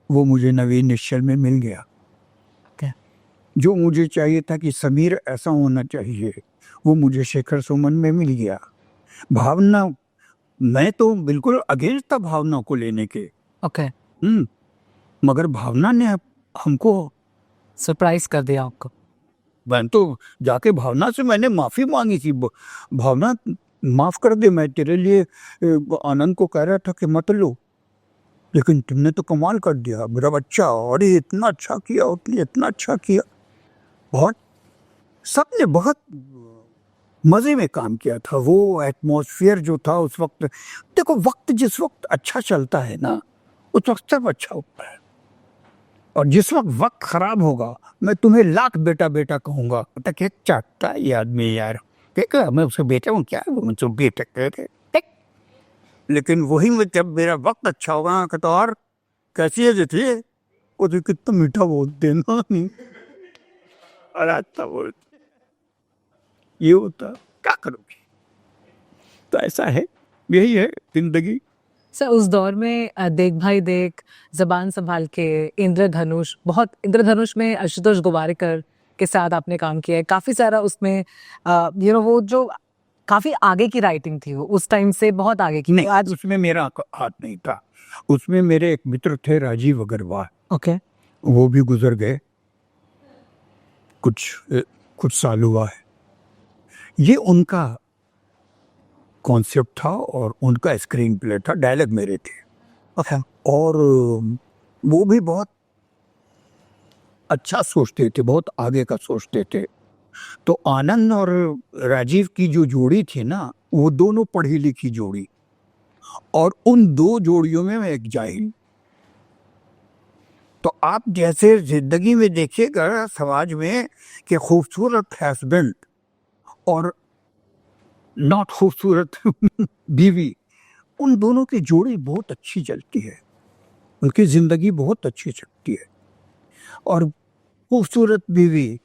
वो मुझे नवीन निश्चल में मिल गया। क्या? जो मुझे चाहिए था कि समीर ऐसा होना चाहिए, वो मुझे शेखर सुमन में मिल गया। भावना, मैं तो बिल्कुल अगेंस्ट था भावना को लेने के, ओके, मगर भावना ने हमको सरप्राइज कर दिया आपको। मैं तो जाके भावना से मैंने माफी मांगी थी, भावना माफ कर दे, मैं तेरे लिए आनंद को कह रहा था कि मत लो, लेकिन तुमने तो कमाल कर दिया मेरा बच्चा, और ये इतना अच्छा किया, उसने इतना अच्छा किया। बहुत सबने बहुत मजे में काम किया था। वो एटमॉस्फेयर जो था उस वक्त, देखो वक्त जिस वक्त अच्छा चलता है ना, उस वक्त सब अच्छा होता है, और जिस वक्त वक्त खराब होगा मैं तुम्हें लाख बेटा बेटा कहूंगा। क्या चाहता है ये आदमी यार, क्या मैं उससे बेटा हूँ क्या, वो मुझसे बेटा कह रहे। लेकिन वही में जब मेरा वक्त अच्छा होगा कहता और कैसी है जेठी, वो तो कितना मीठा बोलते ना, और अच्छा बोलते, ये होता, क्या करोगे। तो ऐसा है, यही है जिंदगी। सर उस दौर में देख भाई देख, जबान संभाल के, इंद्रधनुष, बहुत इंद्रधनुष में आशुतोष गोवारिकर के साथ आपने काम किया है काफी सारा। उसमें वो जो काफी आगे की राइटिंग थी, वो उस टाइम से बहुत आगे की। नहीं, आज उसमें मेरा हाथ नहीं था। उसमें मेरे एक मित्र थे राजीव अग्रवाल, ओके, वो भी गुजर गए, कुछ साल हुआ है। ये उनका कॉन्सेप्ट था और उनका स्क्रीन प्ले था, डायलॉग मेरे थे। ओके, और वो भी बहुत अच्छा सोचते थे, बहुत आगे का सोचते थे। तो आनंद और राजीव की जो जोड़ी थी ना, वो दोनों पढ़ी लिखी जोड़ी, और उन दो जोड़ियों में मैं एक जाहिल। तो आप जैसे जिंदगी में देखिएगा समाज में कि खूबसूरत हस्बैंड और नॉट खूबसूरत बीवी, उन दोनों की जोड़ी बहुत अच्छी चलती है, उनकी जिंदगी बहुत अच्छी चलती है। और खूबसूरत बीवी,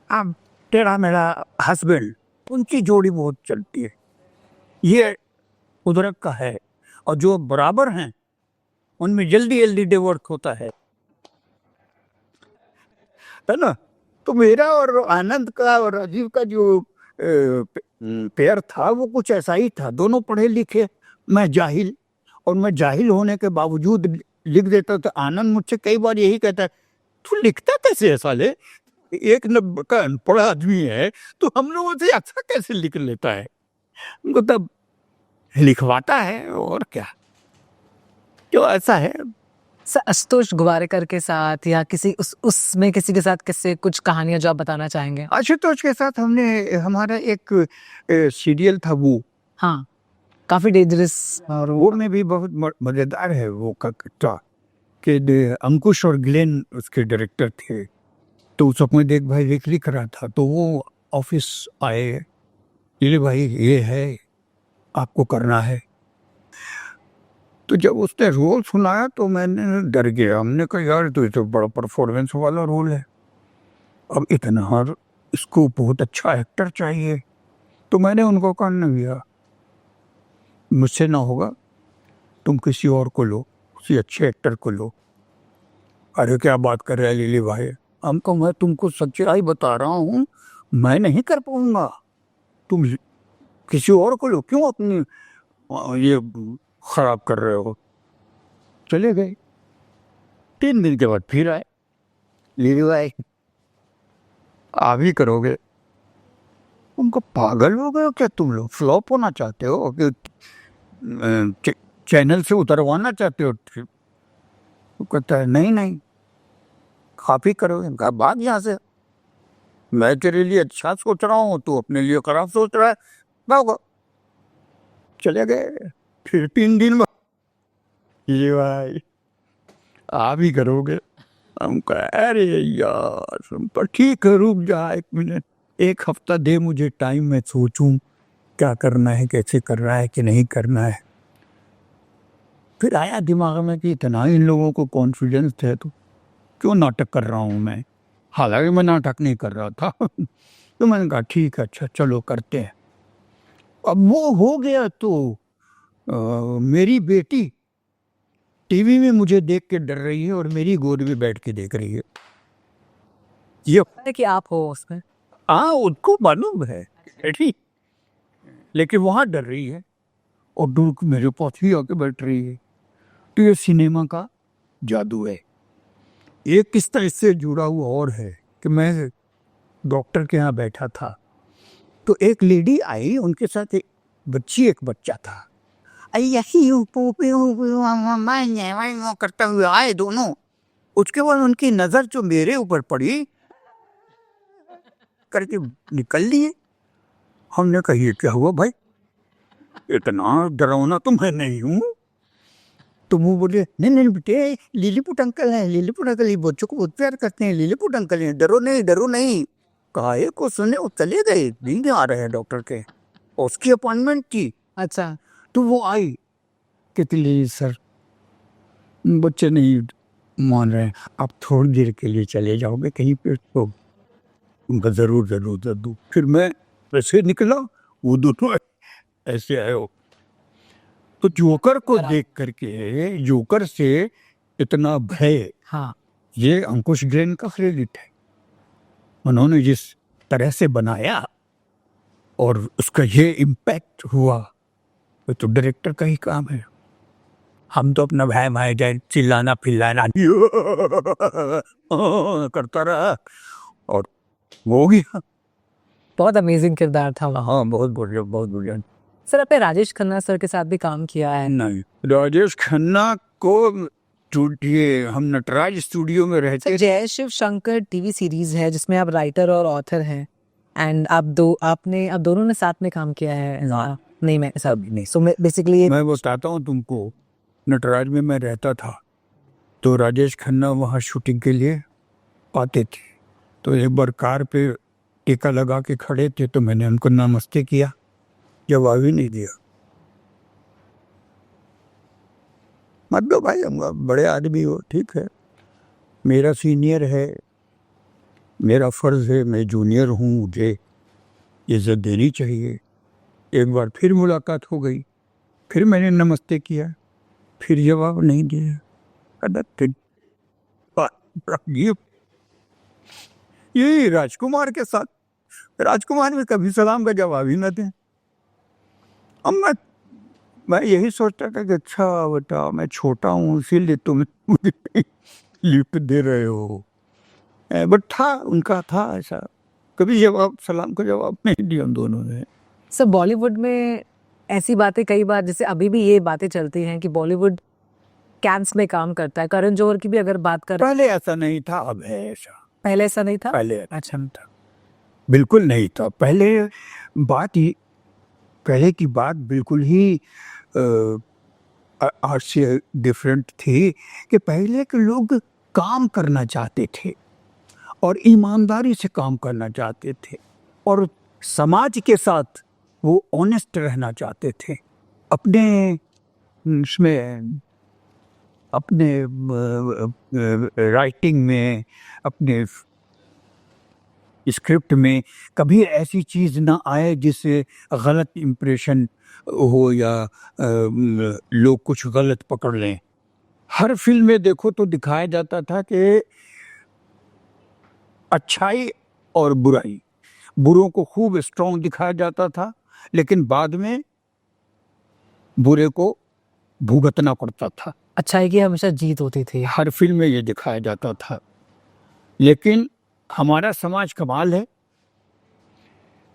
अब तेरा मेरा हस्बैंड, उनकी जोड़ी बहुत चलती है। ये कुदरत का है, और जो बराबर हैं उनमें जल्दी जल्दी डिवोर्स होता है ना। तो मेरा और आनंद का और राजीव का जो पेयर था वो कुछ ऐसा ही था, दोनों पढ़े लिखे, मैं जाहिल, और मैं जाहिल होने के बावजूद लिख देता था। आनंद मुझसे कई बार यही कहता है, तू लिखता कैसे है साले, एक नंबर का अनपढ़ आदमी है, तो हम लोगों से अच्छा कैसे लिख लेता है। उनको तब लिखवाता है, और क्या, तो ऐसा है। सर आशुतोष गोवारिकर के साथ या किसी उसमें किसी के साथ किससे कुछ कहानियां जो आप बताना चाहेंगे? आशुतोष के साथ हमने हमारा एक सीरियल था वो, हाँ, काफी डेंजरस। और वो में भी बहुत मजेदार है वो का किस्सा कि अंकुश और ग्लेन उसके डायरेक्टर थे। तो उस समय देख भाई देख लिख रहा था तो वो ऑफिस आए, ये भाई ये है आपको करना है। तो जब उसने रोल सुनाया तो मैंने डर गया। हमने कहा यार तो ये तो बड़ा परफॉर्मेंस वाला रोल है, अब इतना इसको बहुत अच्छा एक्टर चाहिए। तो मैंने उनको कहना दिया मुझसे ना होगा, तुम किसी और को लो, किसी अच्छे एक्टर को लो। अरे क्या बात कर रहे हैं लिली भाई, हमको मैं तुमको सच्चाई बता रहा हूँ, मैं नहीं कर पाऊंगा, तुम किसी और को लो, क्यों अपनी ये खराब कर रहे हो। चले गए। 3 दिन के बाद फिर आए, लिली भाई आप ही करोगे। उनको पागल हो गए हो क्या तुम लोग, फ्लॉप होना चाहते हो कि चैनल से उतरवाना चाहते हो। तो कहता है नहीं नहीं आप ही करोगे। कहा बात यहाँ से, मैं तेरे लिए अच्छा सोच रहा हूँ, तू अपने लिए खराब सोच रहा है, भागो। चले गए। फिर 3 दिन बाद ये भाई आप ही करोगे। हम कहा अरे यार, हम पर ठीक है रुक जा 1 मिनट, 1 हफ्ता दे मुझे टाइम, मैं सोचूं क्या करना है, कैसे करना है कि नहीं करना है। फिर आया दिमाग में कि इतना इन लोगों को कॉन्फिडेंस है तो क्यों नाटक कर रहा हूँ मैं। हालांकि मैं नाटक नहीं कर रहा था तो मैंने कहा ठीक है अच्छा चलो करते हैं। अब वो हो गया तो मेरी बेटी टीवी में मुझे देख के डर रही है और मेरी गोद में बैठ के देख रही है। ये कि आप हो उसमें। हाँ उसको मालूम है ठीक, लेकिन वहां डर रही है और दूर मेरे पास ही आके बैठ रही है। तो ये सिनेमा का जादू है। एक किस्सा इससे जुड़ा हुआ और है कि मैं डॉक्टर के यहाँ बैठा था तो एक लेडी आई, उनके साथ एक बच्ची एक बच्चा था। यही करते हुए आए दोनों। उसके बाद उनकी नजर जो मेरे ऊपर पड़ी करके निकल लिए। हमने कहा ये क्या हुआ भाई, इतना डरावना तो मैं नहीं हूँ। तो वो बोले नहीं नहीं बेटे लिलीपुट अंकल है, लिलीपुट अंकल, ये बच्चों को बहुत प्यार करते हैं, लिलीपुट अंकल हैं, डरो नहीं डरो नहीं। कहा को सुने वो चले गए, दिन आ रहे हैं डॉक्टर के, उसकी अपॉइंटमेंट थी। अच्छा। तो वो आई, कहती ली सर बच्चे नहीं मान रहे हैं, आप थोड़ी देर के लिए चले जाओगे कहीं पे। तो जरूर जरूर जरूर। फिर मैं वैसे निकला, वो दोनों ऐसे आए हो। तो जोकर को देख करके, जोकर से इतना भय, हाँ, ये अंकुश ग्लेन का क्रेडिट है। उन्होंने जिस तरह से बनाया और उसका ये इम्पैक्ट हुआ, तो डायरेक्टर का ही काम है। हम तो अपना भाई भाई जाए चिल्लाना फिल्लाना करता रहा और वो गया। बहुत अमेजिंग किरदार था वो। हाँ बहुत बढ़िया बहुत बढ़िया। सर आपने राजेश खन्ना सर के साथ भी काम किया है। नहीं, राजेश खन्ना को ये हम नटराज स्टूडियो में रहते थे। जय शिव शंकर टीवी सीरीज है जिसमें आप राइटर और ऑथर हैं एंड आप दोनों ने साथ में काम किया है। नहीं मैं सब नहीं। सो बेसिकली मैं बताता हूँ तुमको, नटराज में मैं रहता था तो राजेश खन्ना वहाँ शूटिंग के लिए आते थे। तो एक बार कार पे टीका लगा के खड़े थे तो मैंने उनको नमस्ते किया, जवाब ही नहीं दिया। मतलब भाई हम बड़े आदमी हो, ठीक है, मेरा सीनियर है, मेरा फर्ज है, मैं जूनियर हूँ, मुझे इज्जत देनी चाहिए। एक बार फिर मुलाकात हो गई, फिर मैंने नमस्ते किया, फिर जवाब नहीं दिया। ये राजकुमार के साथ, राजकुमार में कभी सलाम का जवाब ही न दें। अब मैं यही सोचता था कि अच्छा बेटा मैं छोटा हूँ इसीलिए तुम मुझे लिफ्ट दे रहे हो, बट था उनका था ऐसा, कभी जवाब सलाम का जवाब नहीं दिया हम दोनों ने। सर बॉलीवुड में ऐसी बातें कई बार, जैसे अभी भी ये बातें चलती हैं कि बॉलीवुड कैंप्स में काम करता है। करण जौहर की भी अगर बात करें, पहले ऐसा नहीं था, अब है ऐसा। पहले ऐसा नहीं था। पहले अच्छा नहीं था, बिल्कुल नहीं था। पहले की बात बिल्कुल ही आज से डिफरेंट थी कि पहले के लोग काम करना चाहते थे और ईमानदारी से काम करना चाहते थे और समाज के साथ वो ऑनेस्ट रहना चाहते थे। अपने इसमें, अपने राइटिंग में, अपने स्क्रिप्ट में कभी ऐसी चीज़ ना आए जिससे गलत इम्प्रेशन हो या लोग कुछ गलत पकड़ लें। हर फिल्म में देखो तो दिखाया जाता था कि अच्छाई और बुराई, बुरों को खूब स्ट्रॉन्ग दिखाया जाता था, लेकिन बाद में बुरे को भुगतना पड़ता था। अच्छाई की हमेशा जीत होती थी। हर फिल्म में ये दिखाया जाता था। लेकिन हमारा समाज कमाल है,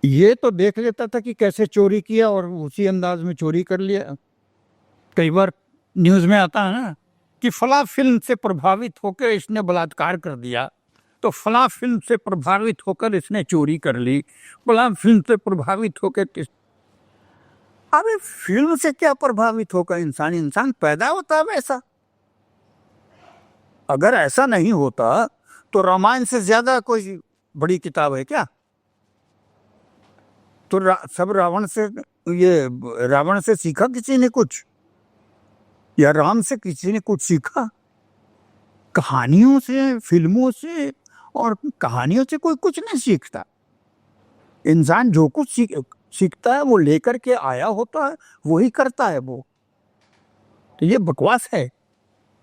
ये तो देख लेता था कि कैसे चोरी किया और उसी अंदाज में चोरी कर लिया। कई बार न्यूज़ में आता है ना कि फला फिल्म से प्रभावित होकर इसने बलात्कार कर दिया, तो फला फिल्म से प्रभावित होकर इसने चोरी कर ली, फला फिल्म से प्रभावित होकर अबे फिल्म से क्या प्रभावित होकर इंसान पैदा होता है वैसा? अगर ऐसा नहीं होता तो रामायण से ज्यादा कोई बड़ी किताब है क्या? तो सब रावण से सीखा किसी ने कुछ, या राम से किसी ने कुछ सीखा? कहानियों से, फिल्मों से और कहानियों से कोई कुछ नहीं सीखता। इंसान जो कुछ सीखता है वो लेकर के आया होता है, वही करता है वो। तो ये बकवास है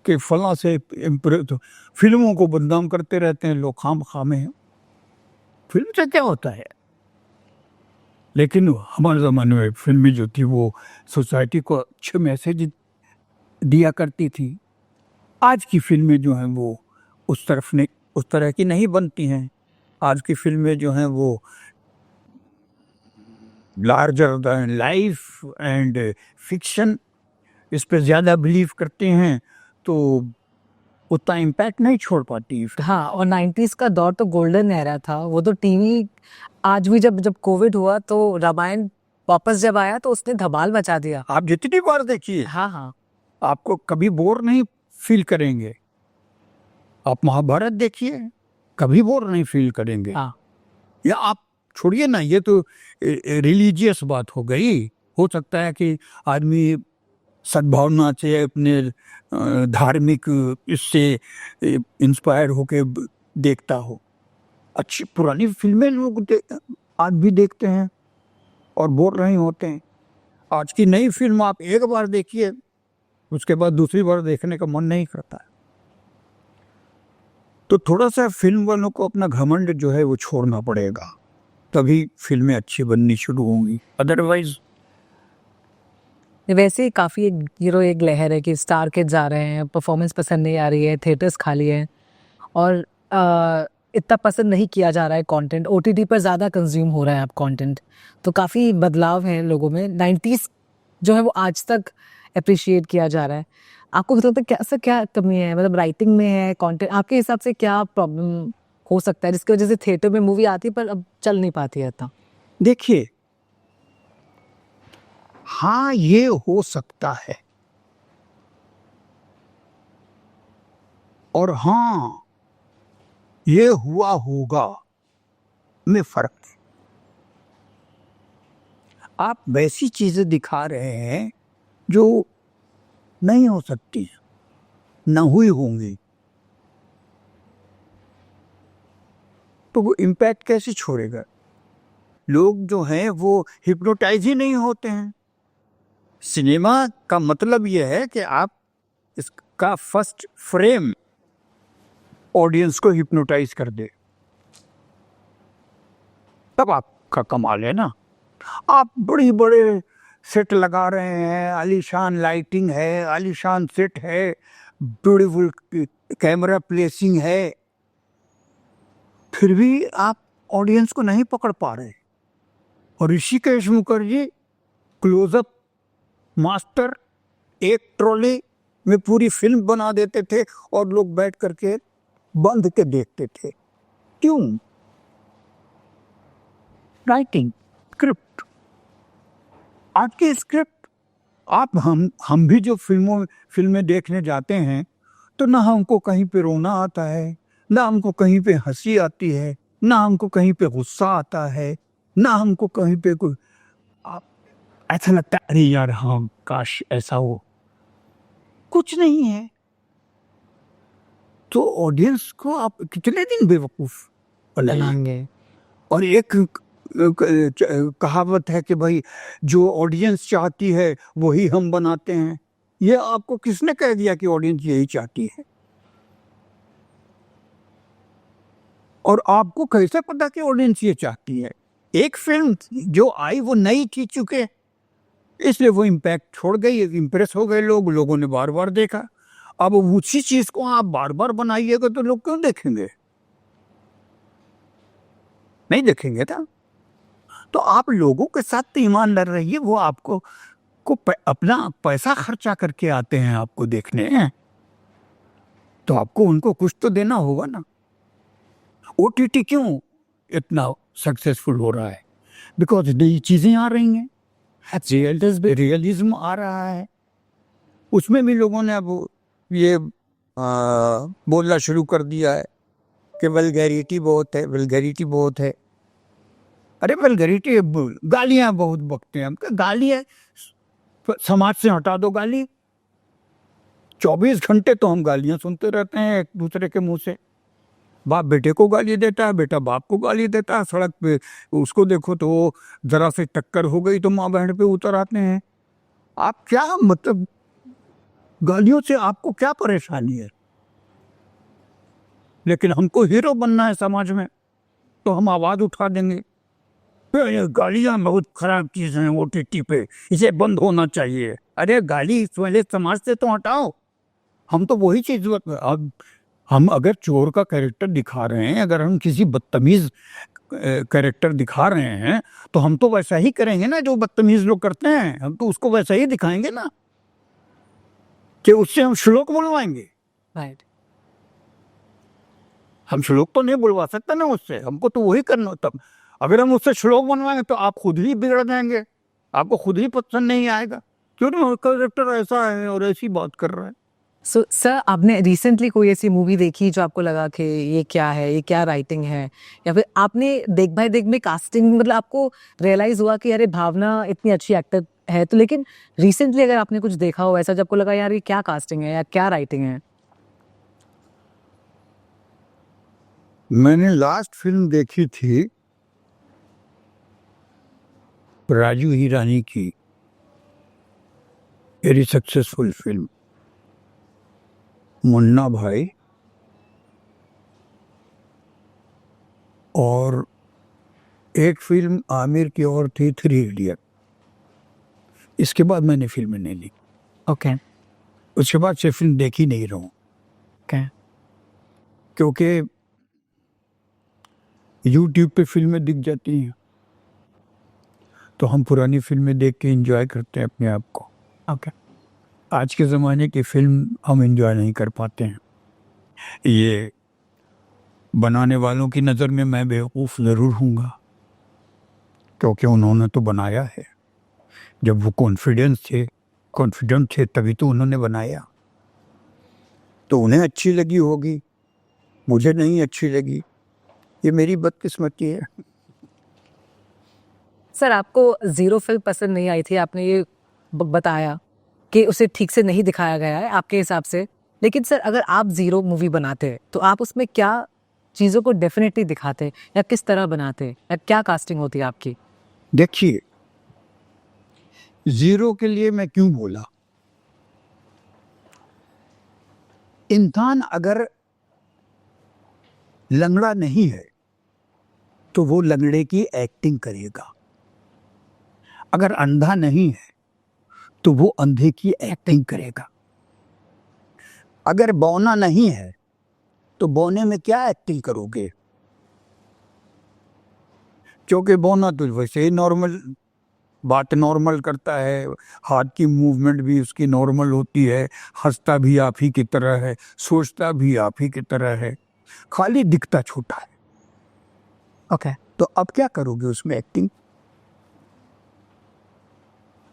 कि फला से तो फिल्मों को बदनाम करते रहते हैं लोग खामे। फिल्म से क्या होता है? लेकिन हमारे ज़माने में फिल्में जो थी वो सोसाइटी को अच्छे मैसेज दिया करती थी। आज की फिल्में जो हैं वो उस तरह की नहीं बनती हैं। आज की फिल्में जो हैं वो larger than life and fiction, इस पे ज़्यादा बिलीव करते हैं, तो उतना इम्पैक्ट नहीं छोड़ पाती। हाँ, और 90s का दौर तो गोल्डन एरा था। वो तो टीवी आज भी जब कोविड हुआ तो रामायण वापस जब आया तो उसने धमाल मचा दिया। आप जितनी बार देखिए, हाँ, आपको कभी बोर नहीं फील करेंगे। आप महाभारत देखिए, कभी बोर नहीं फील करेंगे। हाँ। या आप छोड़िए ना, ये तो रिलीजियस बात हो गई। हो सकता है कि आदमी सद्भावना से, अपने धार्मिक इससे इंस्पायर होके देखता हो। अच्छी पुरानी फिल्में लोग आज भी देखते हैं और बोर नहीं होते हैं। आज की नई फिल्म आप एक बार देखिए, उसके बाद दूसरी बार देखने का मन नहीं करता है। तो थोड़ा सा फिल्म वालों को अपना घमंड जो है वो छोड़ना पड़ेगा, तभी फिल्में अच्छी बननी शुरू होंगी। अदरवाइज वैसे ही काफ़ी एक लहर है कि स्टार किड्स आ रहे हैं, परफॉर्मेंस पसंद नहीं आ रही है, थिएटर्स खाली हैं और इतना पसंद नहीं किया जा रहा है कंटेंट। OTT पर ज़्यादा कंज्यूम हो रहा है अब कंटेंट। तो काफ़ी बदलाव है लोगों में। 90s जो है वो आज तक अप्रिशिएट किया जा रहा है। आपको मतलब क्या कमी है, मतलब राइटिंग में है, कंटेंट? आपके हिसाब से क्या प्रॉब्लम हो सकता है जिसकी वजह से थिएटर में मूवी आती है पर अब चल नहीं पाती है इतना? देखिए, हाँ ये हो सकता है, और हाँ ये हुआ होगा में फर्क है। आप वैसी चीजें दिखा रहे हैं जो नहीं हो सकती, न हुई होंगी, तो वो इम्पैक्ट कैसे छोड़ेगा? लोग जो हैं वो हिप्नोटाइज ही नहीं होते हैं। सिनेमा का मतलब यह है कि आप इसका फर्स्ट फ्रेम ऑडियंस को हिप्नोटाइज कर दे, तब आपका कमाल है ना। आप बड़े बड़े सेट लगा रहे हैं, आलीशान लाइटिंग है, आलीशान सेट है, ब्यूटीफुल कैमरा प्लेसिंग है, फिर भी आप ऑडियंस को नहीं पकड़ पा रहे। और ऋषिकेश मुखर्जी क्लोजअप मास्टर, एक ट्रॉली में पूरी फिल्म बना देते थे और लोग बैठ करके बंद के देखते थे। क्यों? Writing, script. आज की स्क्रिप्ट, आप हम भी जो फिल्में देखने जाते हैं तो ना हमको कहीं पे रोना आता है, ना हमको कहीं पे हंसी आती है, ना हमको कहीं पे गुस्सा आता है, ना हमको कहीं पे कोई ऐसा लगता है अरे यार हाँ काश ऐसा हो। कुछ नहीं है। तो ऑडियंस को आप कितने दिन बेवकूफ बनाएंगे? और एक कहावत है कि भाई जो ऑडियंस चाहती है वही हम बनाते हैं। ये आपको किसने कह दिया कि ऑडियंस यही चाहती है? और आपको कैसे पता कि ऑडियंस ये चाहती है? एक फिल्म जो आई वो नई थी चुके, इसलिए वो इम्पैक्ट छोड़ गई, इम्प्रेस हो गए लोगों ने बार बार देखा। अब उसी चीज को आप बार बार बनाइएगा तो लोग क्यों देखेंगे? नहीं देखेंगे ना। तो आप लोगों के साथ तो ईमानदार रहिए, वो आपको अपना पैसा खर्चा करके आते हैं आपको देखने, तो आपको उनको कुछ तो देना होगा ना। ओटीटी क्यों इतना सक्सेसफुल हो रहा है? बिकॉज नई चीजें आ रही हैं, रियलिज्म आ रहा है। उसमें भी लोगों ने अब ये बोलना शुरू कर दिया है कि वल्गैरिटी बहुत है, वल्गैरिटी बहुत है। अरे वल्गैरिटी, गालियां बहुत बकते हैं हम। गालियां समाज से हटा दो गाली। 24 घंटे तो हम गालियां सुनते रहते हैं एक दूसरे के मुंह से। बाप बेटे को गाली देता है, बेटा बाप को गाली देता है। सड़क पे उसको देखो तो जरा से टक्कर हो गई तो माँ बहन पे उतर आते हैं। आप क्या मतलब, गालियों से आपको क्या परेशानी है? लेकिन हमको हीरो बनना है समाज में, तो हम आवाज उठा देंगे ये गालियां बहुत खराब चीज हैं ओटीटी पे, इसे बंद होना चाहिए। अरे गाली पहले समाज से तो हटाओ। हम तो वही चीज, अब हम अगर चोर का कैरेक्टर दिखा रहे हैं, अगर हम किसी बदतमीज कैरेक्टर दिखा रहे हैं, तो हम तो वैसा ही करेंगे ना जो बदतमीज लोग करते हैं। हम तो उसको वैसा ही दिखाएंगे ना, कि उससे हम श्लोक बुलवाएंगे। राइट। हम श्लोक तो नहीं बुलवा सकते ना उससे, हमको तो वही करना। तब अगर हम उससे श्लोक बनवाएंगे तो आप खुद ही बिगड़ जाएंगे, आपको खुद ही पसंद नहीं आएगा। क्यों ना कैरेक्टर ऐसा है और ऐसी बात कर रहा है। सो सर, आपने रिसेंटली कोई ऐसी मूवी देखी जो आपको लगा कि ये क्या है, ये क्या राइटिंग है, या फिर आपने देख भाई देख में कास्टिंग, मतलब आपको रियलाइज हुआ कि अरे भावना इतनी अच्छी एक्टर है, तो लेकिन रिसेंटली अगर आपने कुछ देखा हो ऐसा जब आपको लगा यार ये क्या कास्टिंग है या क्या राइटिंग है? मैंने लास्ट फिल्म देखी थी राजू हिरानी की, वेरी सक्सेसफुल फिल्म, मुन्ना भाई। और एक फिल्म आमिर की और थी 3 इडियट। इसके बाद मैंने फिल्में नहीं ली। ओके। उसके बाद से फिल्म देखी नहीं रहा हूं। ओके। क्योंकि यूट्यूब पे फिल्में दिख जाती हैं, तो हम पुरानी फिल्में देख के एंजॉय करते हैं अपने आप को। ओके। आज के ज़माने की फिल्म हम एंजॉय नहीं कर पाते हैं। ये बनाने वालों की नज़र में मैं बेवकूफ़ ज़रूर हूँगा, क्योंकि उन्होंने तो बनाया है। जब वो कॉन्फिडेंट थे तभी तो उन्होंने बनाया। तो उन्हें अच्छी लगी होगी, मुझे नहीं अच्छी लगी, ये मेरी बदकिस्मती है। सर, आपको जीरो फिल्म पसंद नहीं आई थी, आपने ये बताया कि उसे ठीक से नहीं दिखाया गया है आपके हिसाब से। लेकिन सर, अगर आप जीरो मूवी बनाते तो आप उसमें क्या चीज़ों को डेफिनेटली दिखाते, या किस तरह बनाते, या क्या कास्टिंग होती आपकी? देखिए, जीरो के लिए मैं क्यों बोला, इंसान अगर लंगड़ा नहीं है तो वो लंगड़े की एक्टिंग करेगा। अगर अंधा नहीं है तो वो अंधे की एक्टिंग करेगा। अगर बौना नहीं है तो बौने में क्या एक्टिंग करोगे? क्योंकि बौना तो वैसे ही नॉर्मल बात नॉर्मल करता है, हाथ की मूवमेंट भी उसकी नॉर्मल होती है, हंसता भी आप ही की तरह है, सोचता भी आप ही की तरह है, खाली दिखता छोटा है। ओके तो अब क्या करोगे उसमें एक्टिंग?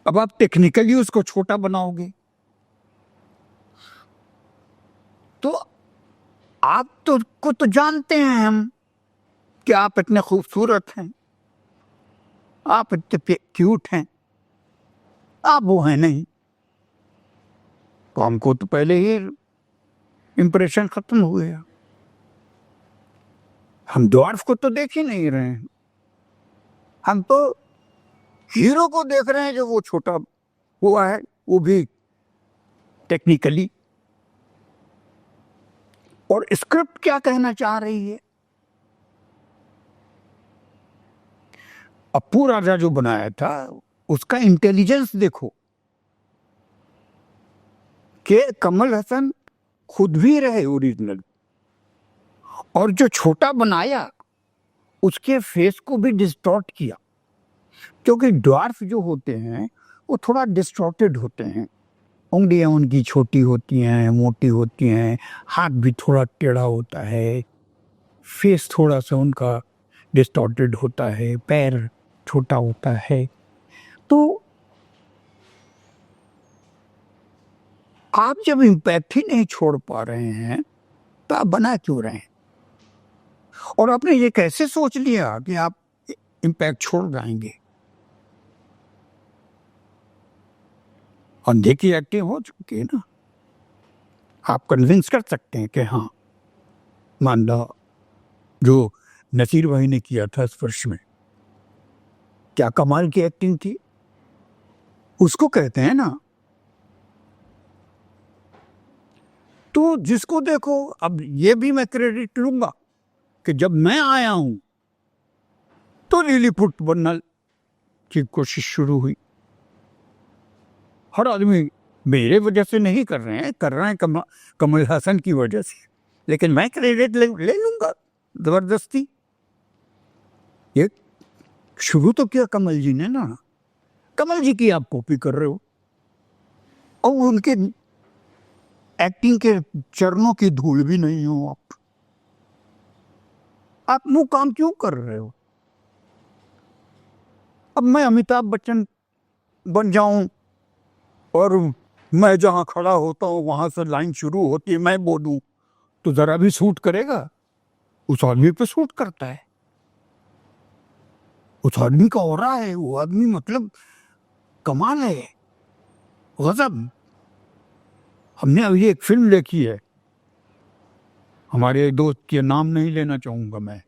अब आप टेक्निकली उसको छोटा बनाओगे। तो आप तो जानते हैं हम कि आप इतने खूबसूरत हैं, आप इतने क्यूट हैं, आप वो हैं नहीं। तो हमको तो पहले ही इंप्रेशन खत्म हो गया। हम ड्वार्फ को तो देख ही नहीं रहे हैं, हम तो हीरो को देख रहे हैं जो वो छोटा हुआ है, वो भी टेक्निकली। और स्क्रिप्ट क्या कहना चाह रही है? अप्पू राजा जो बनाया था उसका इंटेलिजेंस देखो कि कमल हसन खुद भी रहे ओरिजिनल, और जो छोटा बनाया उसके फेस को भी डिस्टॉर्ट किया, क्योंकि ड्वार्फ जो होते हैं वो थोड़ा डिस्टॉर्टेड होते हैं, उंगलियां उनकी छोटी होती हैं, मोटी होती हैं, हाथ भी थोड़ा टेढ़ा होता है, फेस थोड़ा सा उनका डिस्टॉर्टेड होता है, पैर छोटा होता है। तो आप जब इम्पैक्ट ही नहीं छोड़ पा रहे हैं तो आप बना क्यों रहे हैं? और आपने ये कैसे सोच लिया कि आप इम्पैक्ट छोड़ जाएंगे? अंधे की एक्टिंग हो चुकी है ना, आप कन्विंस कर सकते हैं कि हाँ, मान लो जो नसीर भाई ने किया था स्पर्श में, क्या कमाल की एक्टिंग थी, उसको कहते हैं ना। तो जिसको देखो, अब ये भी मैं क्रेडिट लूंगा कि जब मैं आया हूं तो लिलीपुट बनने की कोशिश शुरू हुई। हर आदमी मेरे वजह से नहीं कर रहे हैं, कर रहे हैं कमल हसन की वजह से, लेकिन मैं क्रेडिट ले लूंगा जबरदस्ती। ये शुरू तो किया कमल जी ने ना, कमल जी की आप कॉपी कर रहे हो, और उनके एक्टिंग के चरणों की धूल भी नहीं हो आप वो काम क्यों कर रहे हो? अब मैं अमिताभ बच्चन बन जाऊं और मैं जहां खड़ा होता हूं वहां से लाइन शुरू होती है, मैं बोलूं तो जरा भी सूट करेगा? उस आदमी पे सूट करता है, उस आदमी का ऑरा है, वो आदमी मतलब कमाल है, गजब। हमने अभी एक फिल्म देखी है, हमारे एक दोस्त के नाम नहीं लेना चाहूंगा मैं,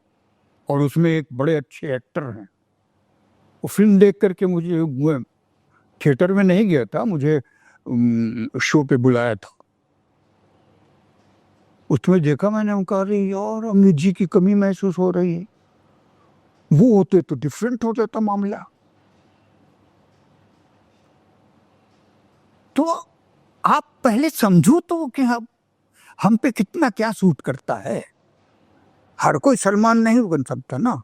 और उसमें एक बड़े अच्छे एक्टर हैं। वो फिल्म देख करके मुझे, थिएटर में नहीं गया था, मुझे शो पे बुलाया था, उसमें देखा मैंने, कहा अरे यार अमित जी की कमी महसूस हो रही है, वो होते तो डिफरेंट हो जाता मामला। तो आप पहले समझो तो कि हम पे कितना क्या सूट करता है। हर कोई सलमान नहीं बन सकता ना,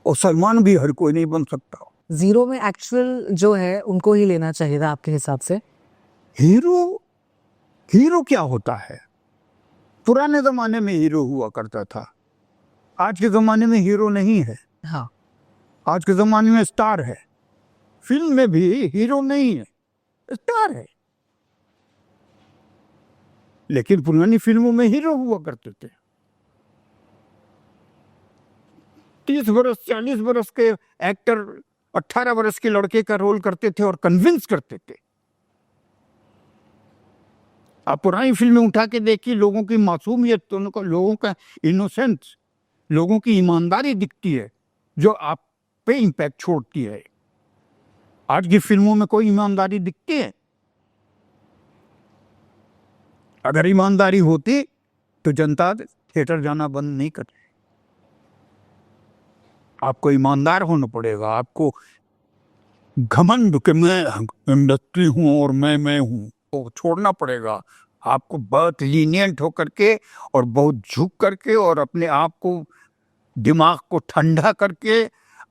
और सलमान भी हर कोई नहीं बन सकता। जीरो में एक्चुअल जो है उनको ही लेना चाहिए था आपके हिसाब से। हीरो क्या होता है? पुराने जमाने में हीरो हुआ करता था, आज के जमाने में हीरो नहीं है। हाँ आज के जमाने में स्टार है, फिल्म में भी हीरो नहीं है, स्टार है। लेकिन पुरानी फिल्मों में हीरो हुआ करते थे, 30 बरस 40 बरस के एक्टर 18 बरस के लड़के का रोल करते थे और कन्विंस करते थे। आप पुरानी फिल्में उठा के देखिए, लोगों की मासूमियत, लोगों का इनोसेंस, लोगों की ईमानदारी दिखती है जो आप पे इम्पैक्ट छोड़ती है। आज की फिल्मों में कोई ईमानदारी दिखती है? अगर ईमानदारी होती तो जनता थिएटर जाना बंद नहीं करती। आपको ईमानदार होना पड़ेगा, आपको घमंड कि मैं इंडस्ट्री हूं और मैं हूं वो छोड़ना पड़ेगा। आपको बहुत लीनियंट होकर के और बहुत झुक करके और अपने आप को, दिमाग को ठंडा करके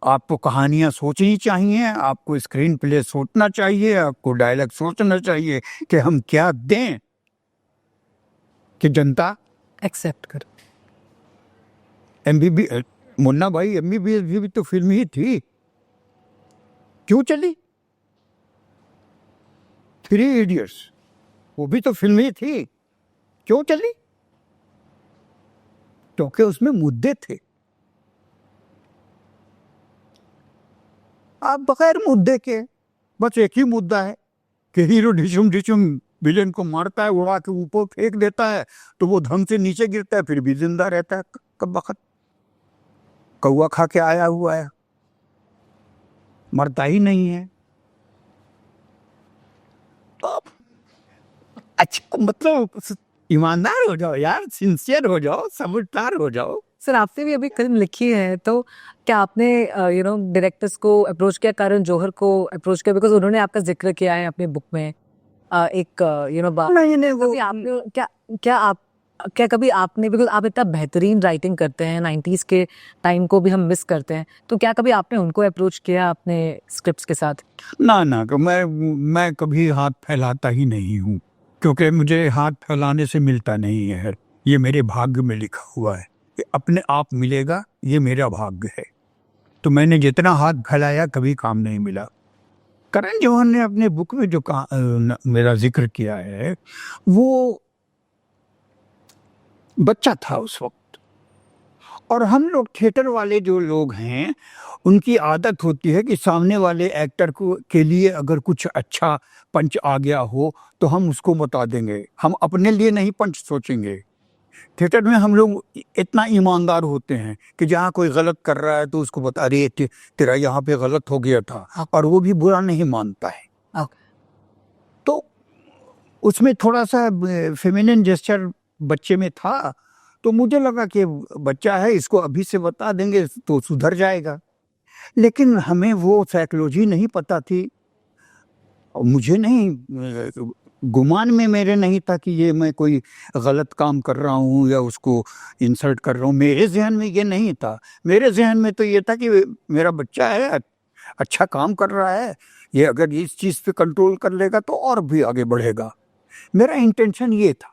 आपको कहानियां सोचनी चाहिए, आपको स्क्रीन प्ले सोचना चाहिए, आपको डायलॉग सोचना चाहिए कि हम क्या दें कि जनता एक्सेप्ट कर। एमबीबी मुन्ना भाई एमबीबीएस भी तो फिल्म ही थी, क्यों चली? थ्री इडियट्स वो भी तो फिल्म ही थी, क्यों चली? क्योंकि उसमें मुद्दे थे। आप बगैर मुद्दे के बस एक ही मुद्दा है कि हीरो ढिशुम ढिशुम विलेन को मारता है, उड़ा के ऊपर फेंक देता है तो वो धम से नीचे गिरता है, फिर भी जिंदा रहता है। कब वक्त कौवा खा के आया हुआ है, मरता ही नहीं है। तो अच्छा मतलब ईमानदार हो जाओ यार, सिंसियर हो जाओ, समझदार हो जाओ। सर आपने भी अभी फिल्म लिखी है, तो क्या आपने डायरेक्टर्स को अप्रोच किया, करण जौहर को अप्रोच किया, बिकॉज उन्होंने आपका जिक्र किया है अपनी बुक में। एक नहीं वो कभी आपने क्या कभी आपने, बिकॉज आप इतना बेहतरीन राइटिंग करते हैं, 90s के टाइम को भी हम मिस करते हैं, तो क्या कभी आपने उनको अप्रोच किया अपने स्क्रिप्ट्स के साथ? ना मैं कभी हाथ फैलाता ही नहीं हूँ, क्योंकि मुझे हाथ फैलाने से मिलता नहीं है। ये मेरे भाग्य में लिखा हुआ है कि अपने आप मिलेगा, ये मेरा भाग्य है। तो मैंने जितना हाथ फैलाया कभी काम नहीं मिला। करण जौहर ने अपने बुक में जो मेरा जिक्र किया है, वो बच्चा था उस वक्त, और हम लोग थिएटर वाले जो लोग हैं उनकी आदत होती है कि सामने वाले एक्टर को के लिए अगर कुछ अच्छा पंच आ गया हो तो हम उसको बता देंगे, हम अपने लिए नहीं पंच सोचेंगे। थिएटर में हम लोग इतना ईमानदार होते हैं कि जहाँ कोई गलत कर रहा है तो उसको बता, अरे तेरा यहाँ पे गलत हो गया था, और वो भी बुरा नहीं मानता है। तो उसमें थोड़ा सा फेमिनिन जेस्चर बच्चे में था, तो मुझे लगा कि बच्चा है, इसको अभी से बता देंगे तो सुधर जाएगा। लेकिन हमें वो साइकोलॉजी नहीं पता थी, और मुझे नहीं, गुमान में मेरे नहीं था कि ये मैं कोई गलत काम कर रहा हूँ या उसको इंसल्ट कर रहा हूँ। मेरे जहन में ये नहीं था। मेरे जहन में तो ये था कि मेरा बच्चा है, अच्छा काम कर रहा है, ये अगर इस चीज़ पे कंट्रोल कर लेगा तो और भी आगे बढ़ेगा। मेरा इंटेंशन ये था।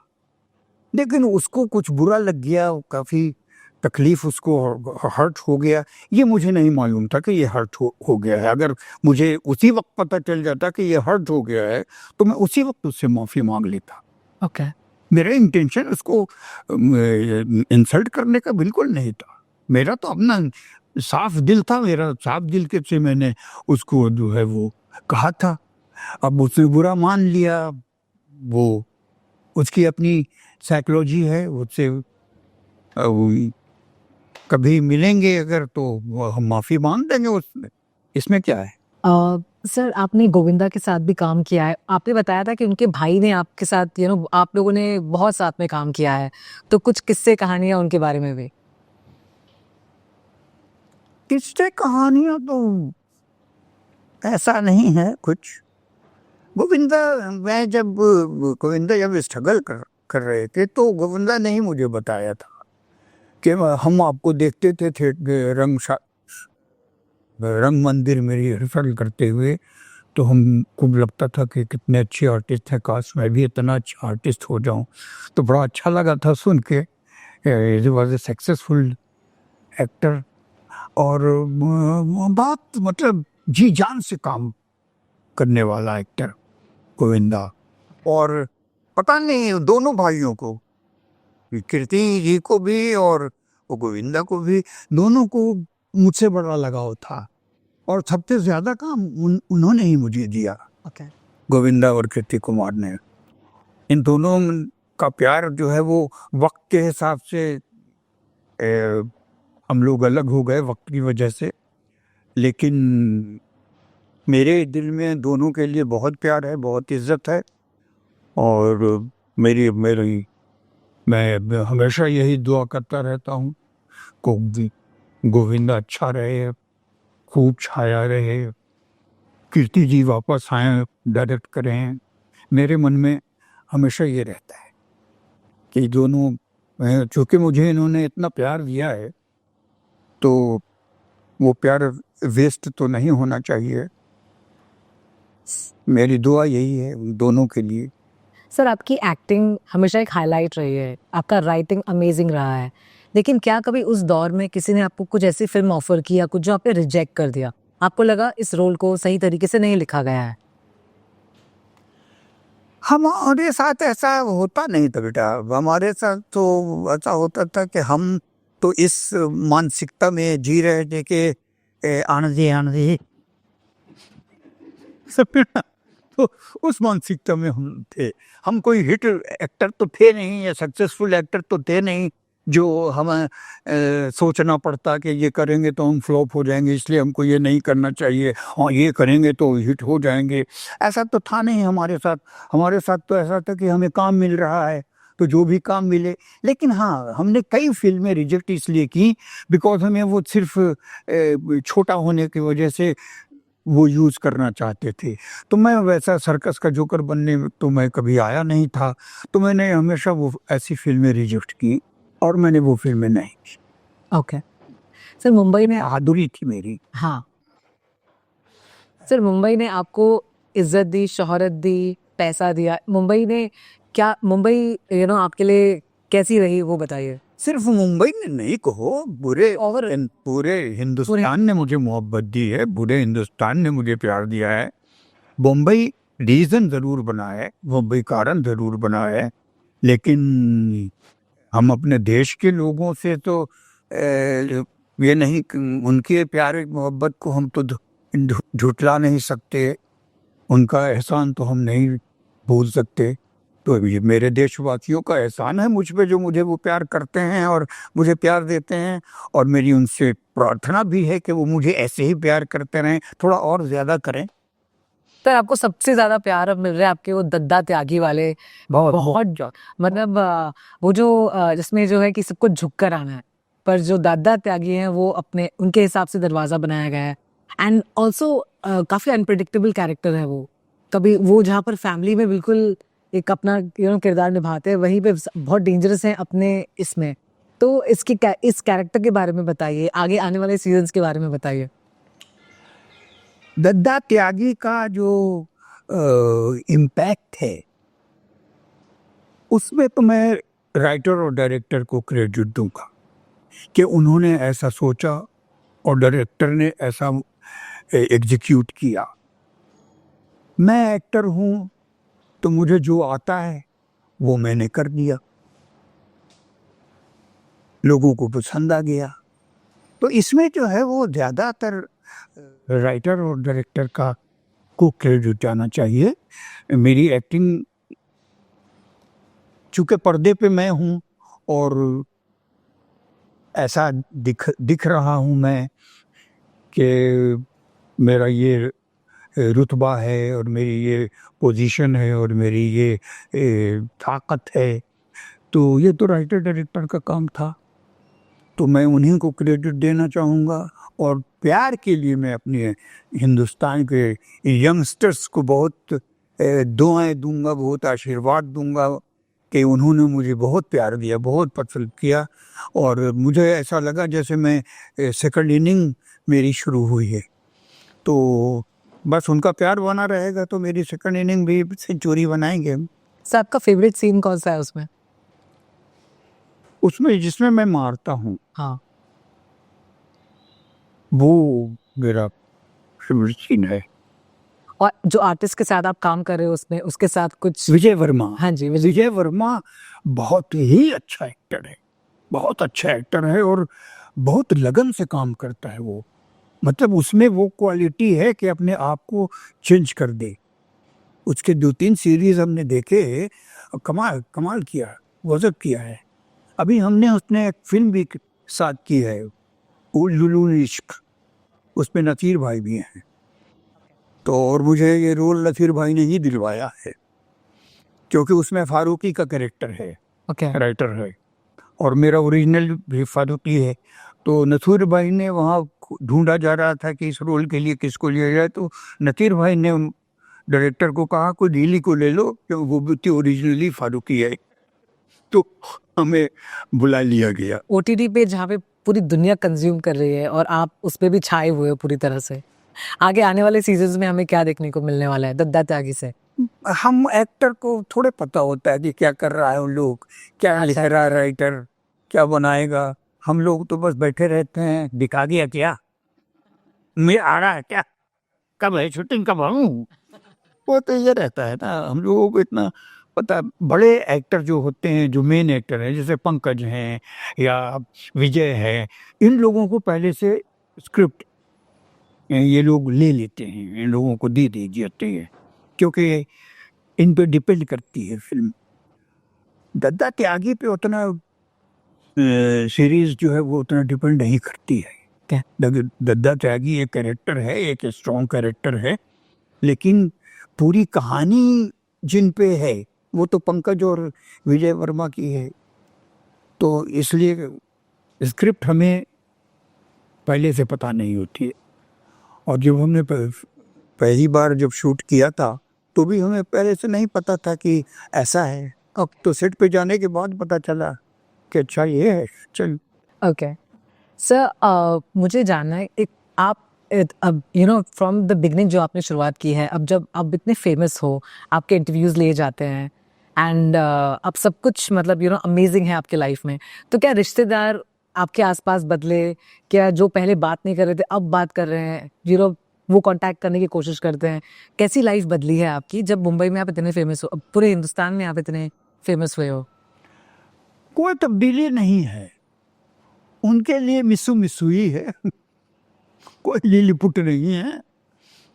लेकिन उसको कुछ बुरा लग गया, काफ़ी तकलीफ उसको हर्ट हो गया। ये मुझे नहीं मालूम था कि ये हर्ट हो गया है। अगर मुझे उसी वक्त पता चल जाता कि ये हर्ट हो गया है तो मैं उसी वक्त उससे माफ़ी मांग लेता। ओके। मेरा इंटेंशन उसको इंसल्ट करने का बिल्कुल नहीं था। मेरा तो अपना साफ दिल था, मेरा साफ दिल के से मैंने उसको जो है वो कहा था। अब उसने बुरा मान लिया, वो उसकी अपनी साइकोलॉजी है, उससे कभी मिलेंगे अगर तो हम माफ़ी मांग देंगे, उसमें इसमें क्या है। सर आपने गोविंदा के साथ भी काम किया है, आपने बताया था कि उनके भाई ने आपके साथ आप लोगों ने बहुत साथ में काम किया है, तो कुछ किस्से कहानियां उनके बारे में भी? किस्से कहानियां तो ऐसा नहीं है कुछ। गोविंदा जब स्ट्रगल कर रहे थे तो गोविंदा ने ही मुझे बताया था कि हम आपको देखते थे रंग मंदिर में रिहर्सल करते हुए, तो हमको लगता था कि कितने अच्छे आर्टिस्ट हैं, काश मैं भी इतना अच्छा आर्टिस्ट हो जाऊं। तो बड़ा अच्छा लगा था सुन के। He was a successful actor, और बहुत मतलब जी जान से काम करने वाला एक्टर गोविंदा। और पता नहीं दोनों भाइयों को, कीर्ति जी को भी और वो गोविंदा को भी, दोनों को मुझसे बड़ा लगाव था, और सबसे ज्यादा काम उन्होंने ही मुझे दिया। ओके। गोविंदा और कीर्ति कुमार ने, इन दोनों का प्यार जो है वो वक्त के हिसाब से हम लोग अलग हो गए वक्त की वजह से, लेकिन मेरे दिल में दोनों के लिए बहुत प्यार है, बहुत इज्जत है। और मेरी मेरी मैं हमेशा यही दुआ करता रहता हूँ को गोविंदा अच्छा रहे, खूब छाया रहे, कीर्ति जी वापस आए, डायरेक्ट करें। मेरे मन में हमेशा ये रहता है कि दोनों, चूँकि मुझे इन्होंने इतना प्यार दिया है तो वो प्यार वेस्ट तो नहीं होना चाहिए। मेरी दुआ यही है उन दोनों के लिए। सर, आपकी एक्टिंग हमेशा एक हाईलाइट रही है, आपका राइटिंग अमेजिंग रहा है, लेकिन क्या कभी उस दौर में किसी ने आपको कुछ ऐसी फिल्म ऑफर की या कुछ जो आपने रिजेक्ट कर दिया, आपको लगा इस रोल को सही तरीके से नहीं लिखा गया है? हमारे साथ ऐसा होता नहीं था बेटा। हमारे साथ तो ऐसा होता था कि हम तो इस मानसिकता में जी रहे थे कि आनंदी सब तो उस मानसिकता में हम थे। हम कोई हिट एक्टर तो थे नहीं या सक्सेसफुल एक्टर तो थे नहीं जो हमें सोचना पड़ता कि ये करेंगे तो हम फ्लॉप हो जाएंगे, इसलिए हमको ये नहीं करना चाहिए, हाँ ये करेंगे तो हिट हो जाएंगे। ऐसा तो था नहीं हमारे साथ। हमारे साथ तो ऐसा था कि हमें काम मिल रहा है तो जो भी काम मिले। लेकिन हाँ, हमने कई फिल्में रिजेक्ट इसलिए की बिकॉज हमें वो सिर्फ छोटा होने की वजह से वो यूज़ करना चाहते थे। तो मैं वैसा सर्कस का जोकर बनने तो मैं कभी आया नहीं था, तो मैंने हमेशा वो ऐसी फिल्में रिजेक्ट की और मैंने वो फिल्में नहीं की। ओके। सर, मुंबई में बहादुरी थी मेरी। हाँ, सर मुंबई ने आपको इज्जत दी, शोहरत दी, पैसा दिया। मुंबई ने क्या, मुंबई आपके लिए कैसी रही वो बताइए। सिर्फ मुंबई ने नहीं कहो, पूरे हिंदुस्तान ने मुझे मोहब्बत दी है, पूरे हिंदुस्तान ने मुझे प्यार दिया है। मुंबई रीजन जरूर बना है, मुंबई कारण जरूर बना है, लेकिन हम अपने देश के लोगों से तो ये नहीं, उनके प्यार मोहब्बत को हम तो झुटला नहीं सकते, उनका एहसान तो हम नहीं भूल सकते। तो ये मेरे देशवासियों का एहसान है मुझ पे, जो मुझे वो प्यार करते हैं और मुझे प्यार देते हैं, और मेरी उनसे प्रार्थना भी है कि वो मुझे ऐसे ही प्यार करते रहें, थोड़ा और ज्यादा करें। सर, आपको सबसे ज्यादा प्यार अब मिल रहा है आपके वो दद्दा त्यागी वाले, बहुत मतलब वो जो जिसमें जो है कि सबको झुक कर आना है, पर जो दादा त्यागी हैं वो अपने उनके हिसाब से दरवाजा बनाया गया है। एंड ऑल्सो काफी अनप्रिडिक्टेबल कैरेक्टर है वो। कभी वो जहाँ पर फैमिली में बिल्कुल एक अपना किरदार निभाते हैं, वहीं पे बहुत डेंजरस हैं अपने इसमें। तो इस कैरेक्टर के बारे में बताइए, आगे आने वाले सीजन्स के बारे में बताइए। दद्दा त्यागी का जो इम्पैक्ट है उसमें तो मैं राइटर और डायरेक्टर को क्रेडिट दूंगा कि उन्होंने ऐसा सोचा और डायरेक्टर ने ऐसा एग्जीक्यूट किया। मैं एक्टर हूं तो मुझे जो आता है वो मैंने कर दिया, लोगों को पसंद आ गया। तो इसमें जो है वो ज्यादातर राइटर और डायरेक्टर का को क्रेडिट जाना चाहिए। मेरी एक्टिंग, चूंकि पर्दे पे मैं हूं और ऐसा दिख रहा हूं मैं कि मेरा ये रुतबा है और मेरी ये पोजीशन है और मेरी ये ताकत है, तो ये तो राइटर डायरेक्टर का काम था, तो मैं उन्हीं को क्रेडिट देना चाहूँगा। और प्यार के लिए मैं अपने हिंदुस्तान के यंगस्टर्स को बहुत दुआएं दूंगा, बहुत आशीर्वाद दूंगा कि उन्होंने मुझे बहुत प्यार दिया, बहुत पसंद किया, और मुझे ऐसा लगा जैसे मैं सेकंड इनिंग मेरी शुरू हुई है। तो बस उनका प्यार बना रहेगा तो मेरी सेकंड इनिंग भी सेंचुरी बनाएंगे। सर, आपका फेवरेट सीन कौन सा है उसमें? उसमें जिसमें मैं मारता हूँ, हाँ, वो मेरा फेवरेट सीन है। और जो आर्टिस्ट के साथ आप काम कर रहे हो उसमें, उसके साथ कुछ? विजय वर्मा। हाँ जी, विजय वर्मा बहुत ही अच्छा एक्टर है, बहुत अच्छा एक्टर है और बहुत लगन से काम करता है वो। मतलब उसमें वो क्वालिटी है कि अपने आप को चेंज कर दे। उसके 2-3 सीरीज हमने देखे, कमाल कमाल किया, गजब किया है। अभी हमने उसने एक फिल्म भी साथ की है, उल्लू इश्क, उसमें नसीर भाई भी हैं। तो और मुझे ये रोल नसीर भाई ने ही दिलवाया है, क्योंकि उसमें फारूकी का कैरेक्टर है, राइटर है, और मेरा ओरिजिनल भी फारूकी है। तो नसीर भाई ने वहाँ ढूंढा जा रहा था कि इस रोल के लिए किसको लिया जाए, तो नसीर भाई ने डायरेक्टर को कहा कोई दिल्ली को ले लो, क्योंकि वो भी ओरिजिनली फारूकी है। तो हमें बुला लिया गया। ओटीटी पे जहाँ पे पूरी दुनिया कंज्यूम कर रही है और आप उस पे भी छाए हुए हो पूरी तरह से, आगे आने वाले सीजन्स में हमें क्या देखने को मिलने वाला है दद्दा त्यागी से? हम एक्टर को थोड़े पता होता है कि क्या कर रहा है, उन लोग क्या लिख रहा है, राइटर क्या बनाएगा। हम लोग तो बस बैठे रहते हैं, दिखा दिया क्या, मैं आ रहा है क्या, कब है शूटिंग, कब आऊं। वो तो ये रहता है ना, हम लोगों को इतना पता। बड़े एक्टर जो होते हैं, जो मेन एक्टर हैं, जैसे पंकज हैं या विजय है, इन लोगों को पहले से स्क्रिप्ट ये लोग ले लेते हैं, इन लोगों को दे दी जाती है, क्योंकि इन पे डिपेंड करती है फिल्म। दद्दा त्यागी पे उतना सीरीज जो है वो उतना डिपेंड नहीं करती है। क्या? दद्दा त्यागी एक कैरेक्टर है, एक स्ट्रॉन्ग कैरेक्टर है, लेकिन पूरी कहानी जिन पे है वो तो पंकज और विजय वर्मा की है। तो इसलिए स्क्रिप्ट हमें पहले से पता नहीं होती है। और जब हमने पहली बार जब शूट किया था तो भी हमें पहले से नहीं पता था कि ऐसा है। अब तो सेट पे जाने के बाद पता चला कि अच्छा ये है। चल ओके सर, मुझे जानना है एक आप अब फ्रॉम द बिगनिंग जो आपने शुरुआत की है, अब जब आप इतने फेमस हो, आपके इंटरव्यूज लिए जाते हैं एंड अब सब कुछ मतलब अमेजिंग है आपके लाइफ में, तो क्या रिश्तेदार आपके आसपास बदले? क्या जो पहले बात नहीं कर रहे थे अब बात कर रहे हैं, वो कांटेक्ट करने की कोशिश करते हैं? कैसी लाइफ बदली है आपकी जब मुंबई में आप इतने फेमस हो, अब पूरे हिंदुस्तान में आप इतने फेमस हुए हो? कोई तब्दीली नहीं है, उनके लिए मिसू मिसू ही है। कोई लिलीपुट नहीं है।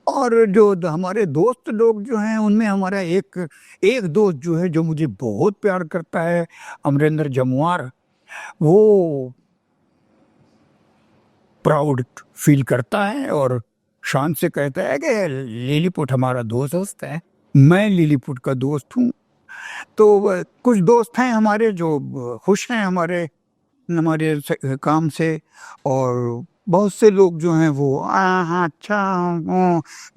और जो हमारे दोस्त लोग जो हैं, उनमें हमारा एक दोस्त जो है जो मुझे बहुत प्यार करता है, अमरेंद्र जमुआर, वो प्राउड फील करता है और शान से कहता है कि लिलीपुट हमारा दोस्त है, मैं लिलीपुट का दोस्त हूँ। तो कुछ दोस्त हैं हमारे जो खुश हैं हमारे हमारे काम से, और बहुत से लोग जो हैं वो हाँ अच्छा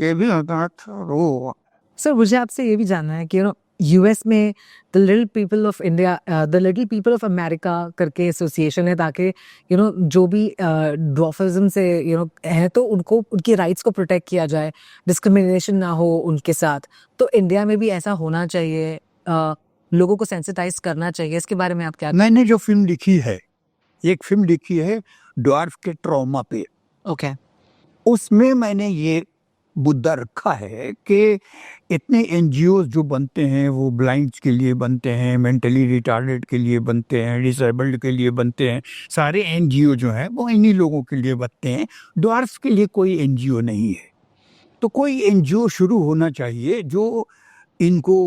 ये भी होता था वो। सर मुझे आपसे ये भी जानना है कि यूएस में the little people of India, the little people of America करके एसोसिएशन है, ताकि जो भी ड्वार्फिज्म से है तो उनको उनकी राइट्स को प्रोटेक्ट किया जाए, डिस्क्रिमिनेशन ना हो उनके साथ। तो इंडिया में भी ऐसा होना चाहिए, लोगों को सेंसिटाइज करना चाहिए, इसके बारे में आप क्या? मैंने जो फिल्म लिखी है, एक फिल्म लिखी है ड्वार्फ के ट्रॉमा पे, ओके उसमें मैंने ये मुद्दा रखा है कि इतने एनजीओ जो बनते हैं वो ब्लाइंड्स के लिए बनते हैं, मेंटली रिटार्डेड के लिए बनते हैं, डिसेबल्ड के लिए बनते हैं। सारे एनजीओ जो हैं वो इन्हीं लोगों के लिए बनते हैं, ड्वार्फ्स के लिए कोई एनजीओ नहीं है। तो कोई एनजीओ शुरू होना चाहिए जो इनको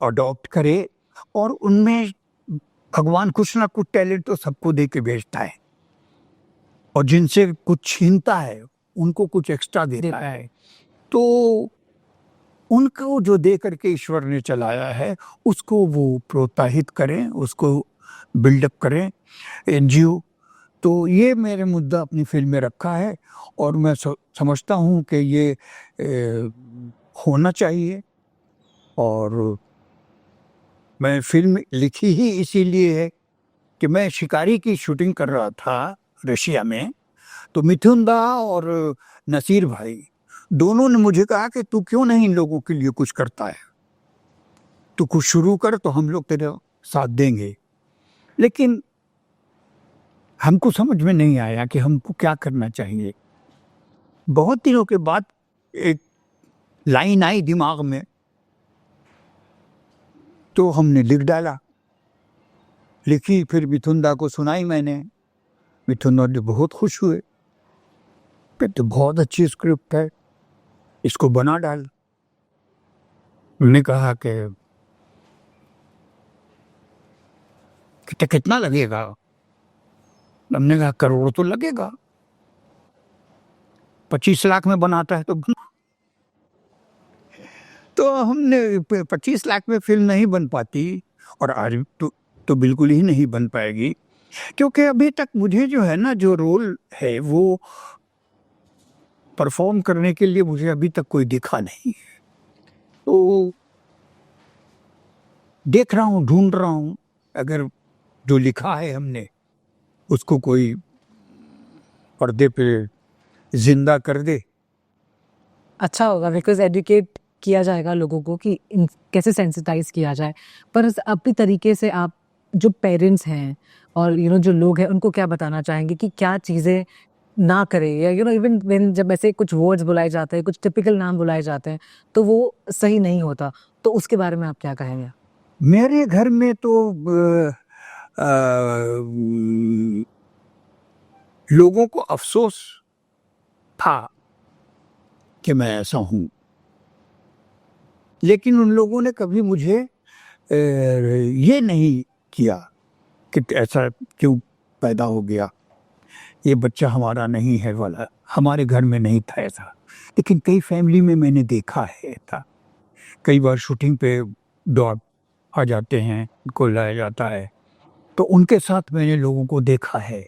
अडॉप्ट करे, और उनमें भगवान कुछ ना कुछ टैलेंट तो सबको दे के भेजता है, और जिनसे कुछ छीनता है उनको कुछ एक्स्ट्रा देता है। तो उनको जो दे करके ईश्वर ने चलाया है उसको वो प्रोत्साहित करें, उसको बिल्डअप करें एनजीओ। तो ये मेरे मुद्दा अपनी फिल्म में रखा है, और मैं समझता हूँ कि ये होना चाहिए। और मैं फिल्म लिखी ही इसीलिए है कि मैं शिकारी की शूटिंग कर रहा था रशिया में, तो मिथुन दा और नसीर भाई दोनों ने मुझे कहा कि तू क्यों नहीं इन लोगों के लिए कुछ करता है, तू कुछ शुरू कर तो हम लोग तेरे साथ देंगे। लेकिन हमको समझ में नहीं आया कि हमको क्या करना चाहिए। बहुत दिनों के बाद एक लाइन आई दिमाग में, तो हमने लिख डाला, लिखी, फिर मिथुन दा को सुनाई मैंने। मिथुन दा बहुत खुश हुए, तो बहुत अच्छी स्क्रिप्ट है, इसको बना डाल। उन्होंने कहा कि कितना लगेगा? हमने कहा करोड़ तो लगेगा, 25 लाख में बनाता है तो बना। तो हमने 25 लाख में फिल्म नहीं बन पाती, और आज तो बिल्कुल ही नहीं बन पाएगी, क्योंकि अभी तक मुझे जो है ना, जो रोल है वो परफॉर्म करने के लिए मुझे अभी तक कोई दिखा नहीं है। तो देख रहा हूँ, ढूंढ रहा हूँ, अगर जो लिखा है हमने उसको कोई पर्दे पे जिंदा कर दे। अच्छा होगा, बिकॉज एजुकेट किया जाएगा लोगों को कि कैसे सेंसिटाइज किया जाए। पर अपनी तरीके से आप जो पेरेंट्स हैं और जो लोग हैं उनको क्या बताना चाहेंगे कि क्या चीज़ें ना करें, या इवन व्हेन जब ऐसे कुछ वर्ड्स बुलाए जाते हैं, कुछ टिपिकल नाम बुलाए जाते हैं तो वो सही नहीं होता, तो उसके बारे में आप क्या कहेंगे? मेरे घर में तो लोगों को अफसोस था कि मैं ऐसा हूं, लेकिन उन लोगों ने कभी मुझे ये नहीं किया कि ऐसा क्यों पैदा हो गया, ये बच्चा हमारा नहीं है वाला। हमारे घर में नहीं था ऐसा, लेकिन कई फैमिली में मैंने देखा है था। कई बार शूटिंग पे डॉग आ जाते हैं, उनको लाया जाता है, तो उनके साथ मैंने लोगों को देखा है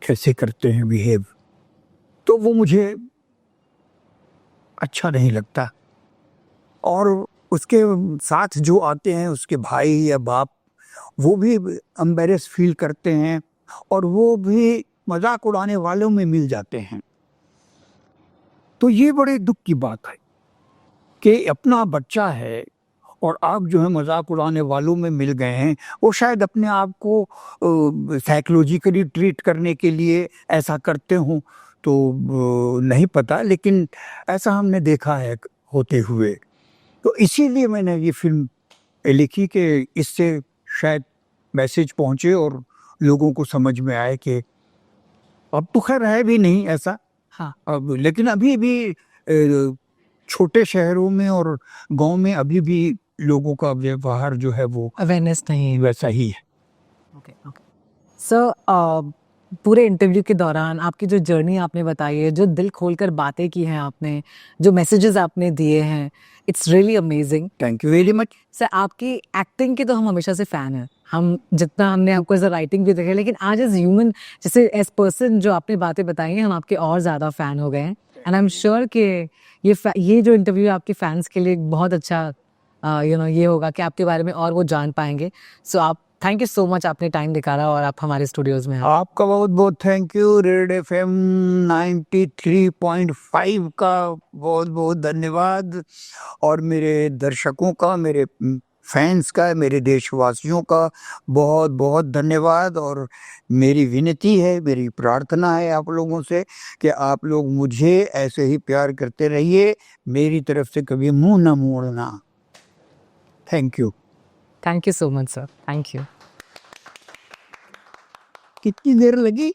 कैसे करते हैं बिहेव, तो वो मुझे अच्छा नहीं लगता। और उसके साथ जो आते हैं उसके भाई या बाप, वो भी एम्बेरस फील करते हैं और वो भी मजाक उड़ाने वालों में मिल जाते हैं। तो ये बड़े दुख की बात है कि अपना बच्चा है और आप जो है मजाक उड़ाने वालों में मिल गए हैं। वो शायद अपने आप को साइकोलॉजिकली ट्रीट करने के लिए ऐसा करते हों, तो नहीं पता, लेकिन ऐसा हमने देखा है होते हुए। तो इसीलिए मैंने ये फिल्म लिखी कि इससे शायद मैसेज पहुंचे और लोगों को समझ में आए कि अब तो खैर है भी नहीं ऐसा। हाँ, अब लेकिन अभी भी छोटे शहरों में और गांव में अभी भी लोगों का व्यवहार जो है वो अवेयरनेस नहीं। वैसा ही है। ओके ओके सर, पूरे इंटरव्यू के दौरान आपकी जो जर्नी आपने बताई है, जो दिल खोलकर बातें की हैं आपने, जो मैसेजेस आपने दिए हैं, it's really amazing. Thank you very much. Sir, आपकी एक्टिंग के तो हम हमेशा से फैन हैं। हम जितना हमने आपको एज अ राइटिंग भी देखा, लेकिन आज एज ह्यूमन, जैसे एज पर्सन जो आपने बातें बताई हैं, हम आपके और ज़्यादा फ़ैन हो गए हैं। एंड आई एम श्योर कि ये जो इंटरव्यू आपके फैंस के लिए एक बहुत अच्छा ये होगा कि आपके बारे में और वो जान पाएंगे। सो आप थैंक यू सो मच, आपने टाइम निकाला और आप हमारे स्टूडियोज़ में हैं। आपका बहुत बहुत थैंक यू। रेड FM 93.5 का बहुत बहुत धन्यवाद, और मेरे दर्शकों का, मेरे फैंस का, मेरे देशवासियों का बहुत बहुत धन्यवाद। और मेरी विनती है, मेरी प्रार्थना है आप लोगों से कि आप लोग मुझे ऐसे ही प्यार करते रहिए, मेरी तरफ से कभी मुंह न मोड़ना। Thank you. Thank you so much sir, thank you. कितनी देर लगी?